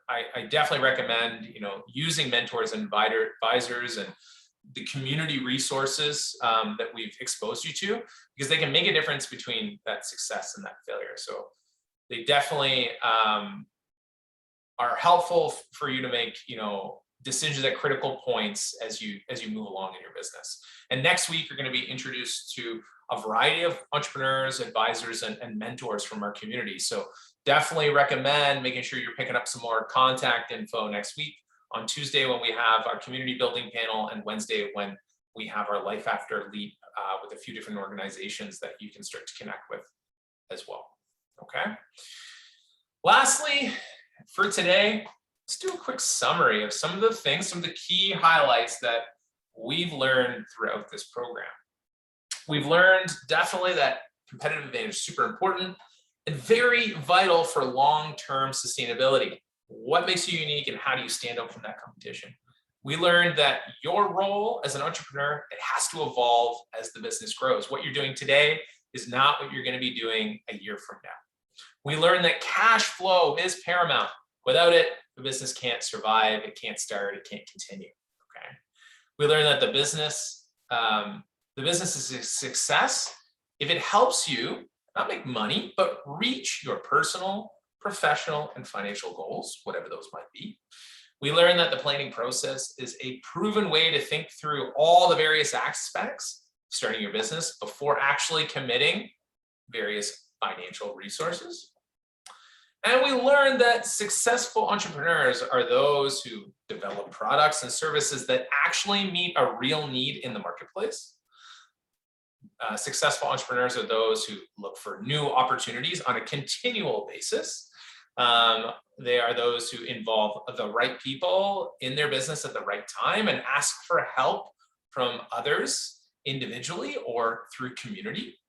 I definitely recommend using mentors and advisors and the community resources that we've exposed you to, because they can make a difference between that success and that failure. So they definitely are helpful for you to make decisions at critical points as you move along in your business. And next week, you're going to be introduced to a variety of entrepreneurs, advisors, and mentors from our community. So definitely recommend making sure you're picking up some more contact info next week, on Tuesday when we have our community building panel, and Wednesday when we have our Life After Leap with a few different organizations that you can start to connect with as well. Okay. Lastly, for today, let's do a quick summary of some of the key highlights that we've learned throughout this program. We've learned definitely that competitive advantage is super important and very vital for long-term sustainability. What makes you unique and how do you stand out from that competition? We learned that your role as an entrepreneur, it has to evolve as the business grows. What you're doing today is not what you're going to be doing a year from now. We learned that cash flow is paramount. Without it, the business can't survive, it can't start, it can't continue. Okay. We learned that the business is a success if it helps you not make money, but reach your personal, professional, and financial goals, whatever those might be. We learned that the planning process is a proven way to think through all the various aspects of starting your business before actually committing various financial resources. And we learned that successful entrepreneurs are those who develop products and services that actually meet a real need in the marketplace. Successful entrepreneurs are those who look for new opportunities on a continual basis. They are those who involve the right people in their business at the right time and ask for help from others individually or through community.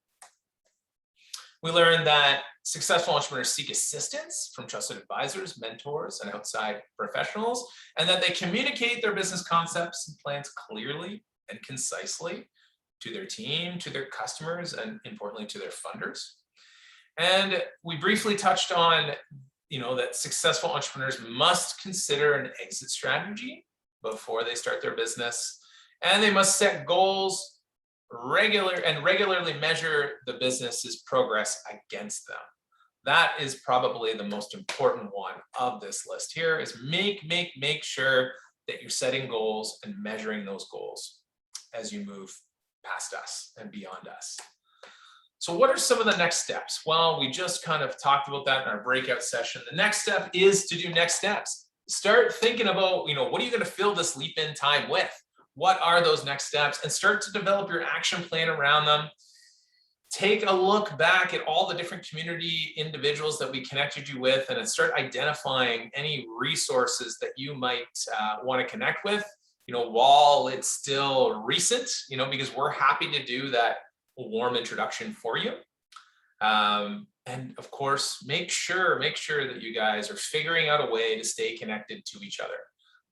We learned that successful entrepreneurs seek assistance from trusted advisors, mentors, and outside professionals, and that they communicate their business concepts and plans clearly and concisely to their team, to their customers, and importantly, to their funders. And we briefly touched on, that successful entrepreneurs must consider an exit strategy before they start their business, and they must set goals regularly measure the business's progress against them. That is probably the most important one of this list here, is make sure that you're setting goals and measuring those goals as you move past us and beyond us. So what are some of the next steps? Well, we just kind of talked about that in our breakout session. The next step is to do next steps. Start thinking about, what are you going to fill this leap in time with? What are those next steps? And start to develop your action plan around them. Take a look back at all the different community individuals that we connected you with, and then start identifying any resources that you might want to connect with, while it's still recent, because we're happy to do that warm introduction for you. And of course, make sure that you guys are figuring out a way to stay connected to each other.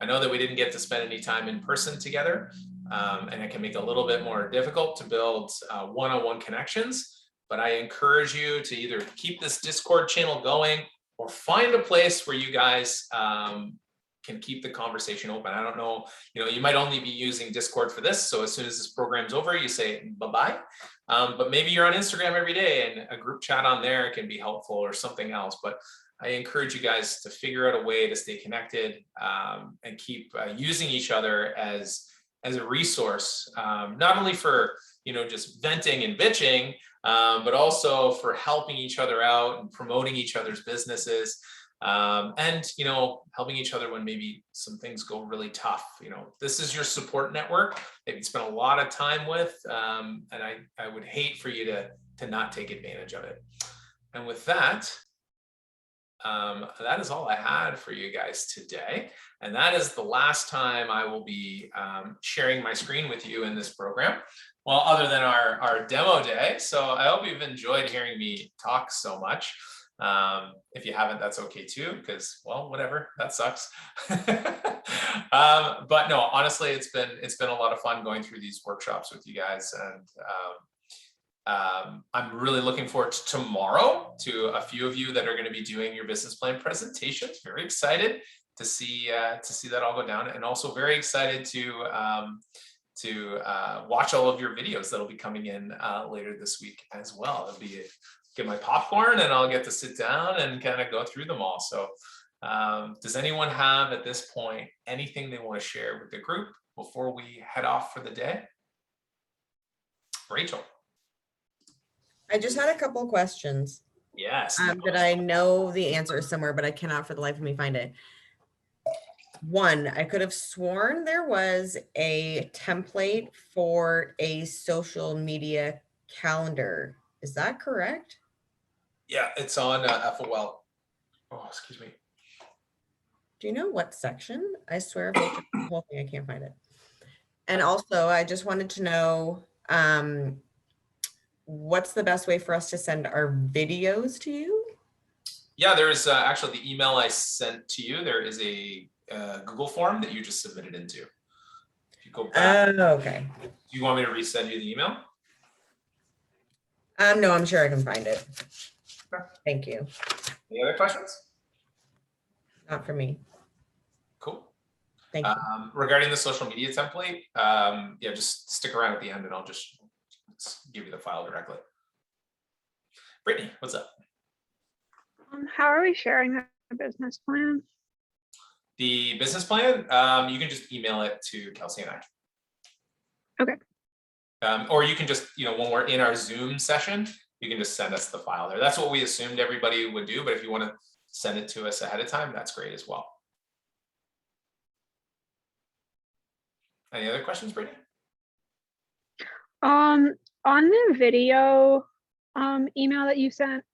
I know that we didn't get to spend any time in person together, and it can make it a little bit more difficult to build one-on-one connections, but I encourage you to either keep this Discord channel going or find a place where you guys can keep the conversation open. I don't know, you might only be using Discord for this, so as soon as this program's over, you say bye-bye. But maybe you're on Instagram every day and a group chat on there can be helpful or something else. But I encourage you guys to figure out a way to stay connected and keep using each other as a resource, not only for just venting and bitching, but also for helping each other out and promoting each other's businesses, and helping each other when maybe some things go really tough. This is your support network that you spend a lot of time with, and I would hate for you to not take advantage of it. And with that, that is all I had for you guys today. And that is the last time I will be sharing my screen with you in this program. Well, other than our demo day. So I hope you've enjoyed hearing me talk so much. If you haven't, that's okay too, because, well, whatever, that sucks. But no, honestly, it's been a lot of fun going through these workshops with you guys. And I'm really looking forward to tomorrow to a few of you that are going to be doing your business plan presentations. Very excited to see that all go down, and also very excited to watch all of your videos that'll be coming in later this week as well. It'll be get my popcorn and I'll get to sit down and kind of go through them all. So does anyone have at this point anything they want to share with the group before we head off for the day? Rachel. I just had a couple questions. Yes. That I know the answer somewhere, but I cannot for the life of me find it. One, I could have sworn there was a template for a social media calendar. Is that correct? Yeah, it's on FOL. Oh, excuse me. Do you know what section? I swear, if I check the whole thing, I can't find it. And also, I just wanted to know, what's the best way for us to send our videos to you? Yeah, there's actually the email I sent to you. There is a Google form that you just submitted into. If you go back, okay. Do you want me to resend you the email? No, I'm sure I can find it. Okay. Thank you. Any other questions? Not for me. Cool. Thank you. Regarding the social media template, yeah, just stick around at the end and I'll just give you the file directly. Brittany, what's up? How are we sharing the business plan? The business plan, you can just email it to Kelsey and I. Okay. Or you can just, when we're in our Zoom session, you can just send us the file there. That's what we assumed everybody would do, but if you want to send it to us ahead of time, that's great as well. Any other questions, Brittany? On the video email that you sent,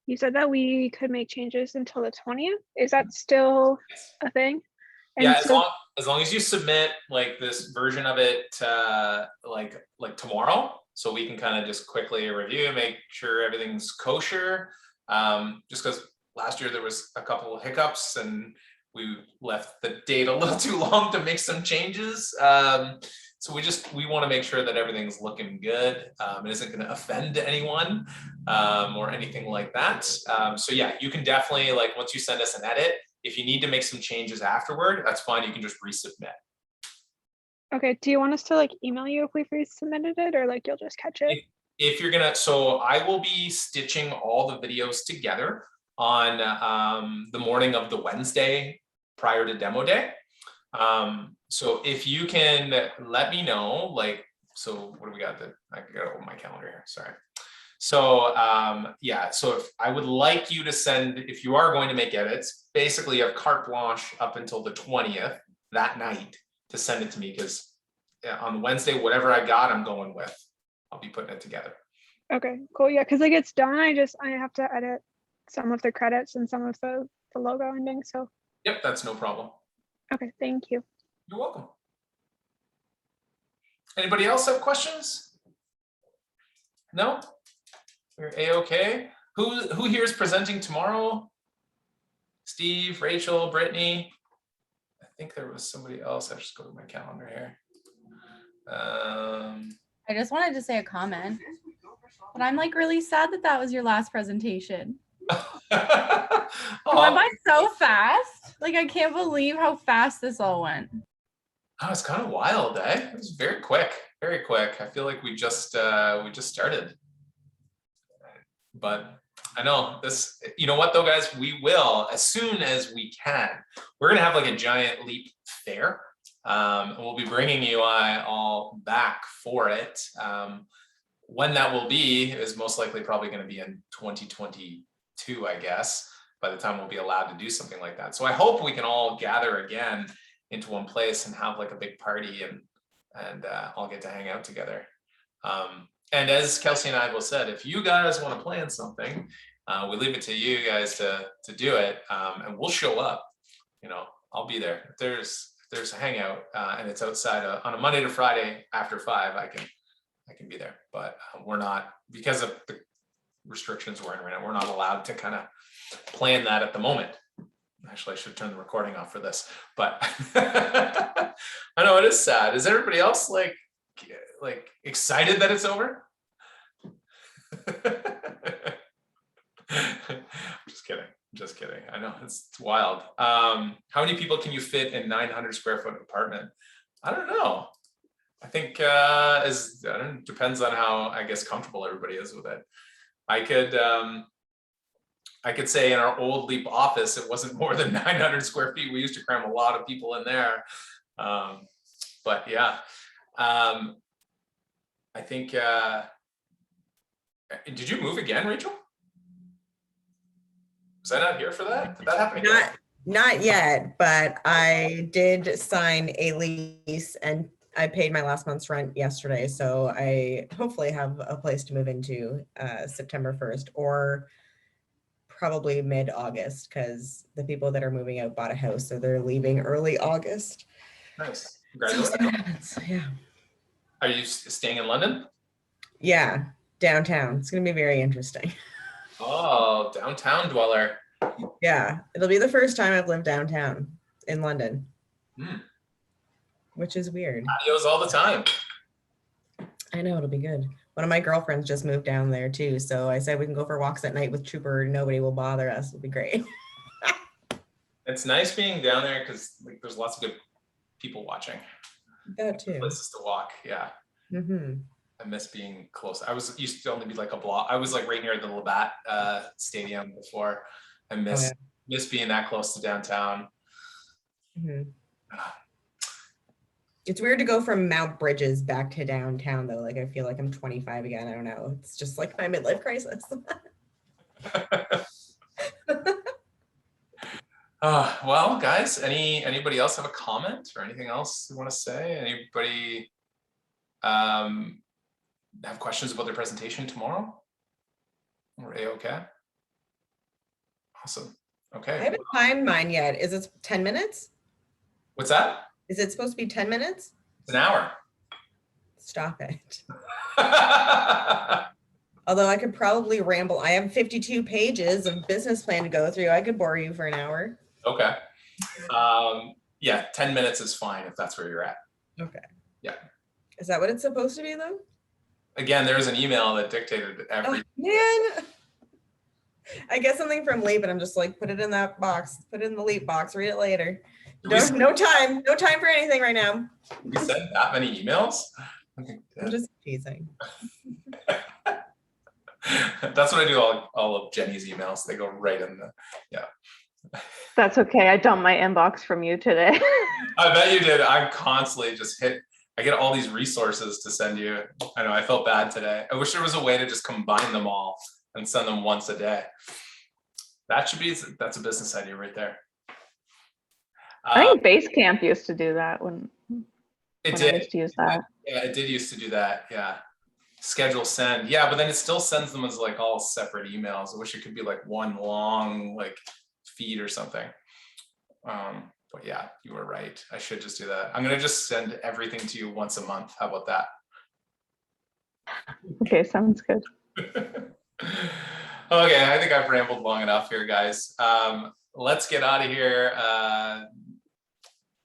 you said that we could make changes until the 20th. Is that still a thing? And yeah, so, as long as you submit like this version of it like tomorrow, so we can kind of just quickly review, make sure everything's kosher. Just because last year there was a couple of hiccups and we left the date a little too long to make some changes. So we want to make sure that everything's looking good. It isn't going to offend anyone or anything like that. So yeah, you can definitely, like, once you send us an edit, if you need to make some changes afterward, that's fine. You can just resubmit. okay, do you want us to like email you if we've resubmitted it, or like you'll just catch it? If you're gonna, so I will be stitching all the videos together on the morning of the Wednesday prior to demo day. So if you can let me know, like so what do we got? I gotta open my calendar here, sorry. So yeah, so if I would like you to send, if you are going to make edits, basically you have carte blanche up until the 20th that night to send it to me, because on Wednesday, whatever I got, I'm going with. I'll be putting it together. Okay, cool. Yeah, because like it's done. I have to edit some of the credits and some of the logo ending. So Yep, that's no problem. okay, thank you. You're welcome. Anybody else have questions? No? We're A-okay. Who here is presenting tomorrow? Steve, Rachel, Brittany. I think there was somebody else. I just go to my calendar here. I just wanted to say a comment, but I'm like really sad that that was your last presentation. It went by so fast. Like, I can't believe how fast this all went. Oh, it's kind of wild, eh? It was very quick, very quick. I feel like we just started. But I know this, you know what though, guys, we will, as soon as we can, we're gonna have like a giant leap fair. And we'll be bringing you all back for it. When that will be is most likely probably going to be in 2022, I guess, by the time we'll be allowed to do something like that. So I hope we can all gather again into one place and have like a big party and all get to hang out together. And as Kelsey and I both said, if you guys want to plan something, we leave it to you guys to do it, and we'll show up. You know, I'll be there. If there's a hangout and it's outside on a Monday to Friday after 5, I can be there. But we're not, because of the restrictions we're in right now, we're not allowed to kind of plan that at the moment. Actually, I should turn the recording off for this, but I know it is sad. Is everybody else like excited that it's over? Just kidding. I know it's wild. How many people can you fit in 900 square foot apartment? I don't know. I think depends on how, I guess, comfortable everybody is with it. I could say in our old Leap office, it wasn't more than 900 square feet. We used to cram a lot of people in there. But yeah, I think, did you move again, Rachel? Was I not here for that? Did that happen again? Not yet, but I did sign a lease and I paid my last month's rent yesterday. So I hopefully have a place to move into September 1st or probably mid-August, because the people that are moving out bought a house, so they're leaving early August. Nice. Congratulations. Yeah. Are you staying in London? Yeah, downtown. It's going to be very interesting. Oh, downtown dweller. Yeah, it'll be the first time I've lived downtown in London, which is weird. Patios all the time. I know, it'll be good. One of my girlfriends just moved down there too, so I said we can go for walks at night with Trooper. Nobody will bother us. It'll be great. It's nice being down there because like there's lots of good people watching. That too. Places to walk. Yeah. I miss being close. Used to only be like a block. I was like right near the Labatt Stadium before. I miss being that close to downtown. It's weird to go from Mount Bridges back to downtown though. Like I feel like I'm 25 again. I don't know. It's just like my midlife crisis. Well, guys, anybody else have a comment or anything else you want to say? Anybody have questions about their presentation tomorrow? Or A-okay? Awesome. Okay. I haven't timed mine yet. Is it 10 minutes? What's that? Is it supposed to be 10 minutes? It's an hour. Stop it. Although I could probably ramble. I have 52 pages of business plan to go through. I could bore you for an hour. Okay. Yeah, 10 minutes is fine if that's where you're at. Okay. Yeah. Is that what it's supposed to be though? Again, there's an email that dictated every. Oh, man. I get something from Leap and I'm just like, put it in that box, put it in the Leap box, read it later. No time for anything right now. We sent that many emails? I'm just teasing. That's what I do all of Jenny's emails. They go right in the, yeah. That's okay. I dumped my inbox from you today. I bet you did. I constantly just hit I get all these resources to send you. I know I felt bad today. I wish there was a way to just combine them all and send them once a day. That's a business idea right there. I think Basecamp used to do that when It I did. used to use that. Yeah, it did used to do that. Yeah. Schedule send. Yeah, but then it still sends them as like all separate emails. I wish it could be like one long like feed or something. But yeah, you were right. I should just do that. I'm gonna just send everything to you once a month. How about that? Okay, sounds good. Okay, I think I've rambled long enough here, guys. Let's get out of here.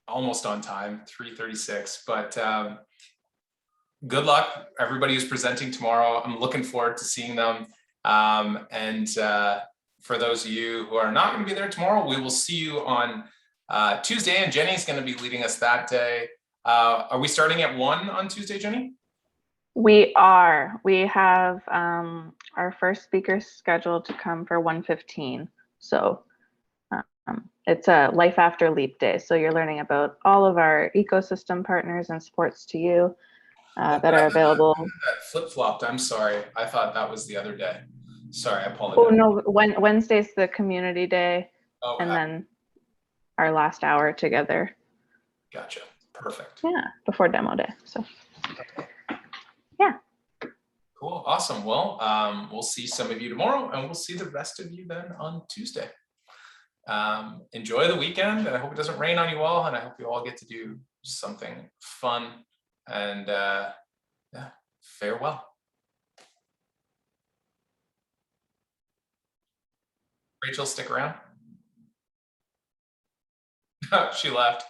Almost on time, 3:36. But good luck, everybody who's presenting tomorrow. I'm looking forward to seeing them. And for those of you who are not going to be there tomorrow, we will see you on Tuesday, and Jenny's going to be leading us that day. Are we starting at 1 on Tuesday, Jenny? We are. We have our first speaker scheduled to come for 1:15. So it's a Life After Leap Day. So you're learning about all of our ecosystem partners and supports to you that are available. That flip-flopped. I'm sorry. I thought that was the other day. Sorry, I apologize. Oh no, Wednesday's the community day, Okay. and then our last hour together. Gotcha. Perfect. Yeah, before demo day. So yeah. Cool. Awesome. Well, we'll see some of you tomorrow, and we'll see the rest of you then on Tuesday. Enjoy the weekend, and I hope it doesn't rain on you all, and I hope you all get to do something fun. And yeah, farewell. Rachel, stick around. She left.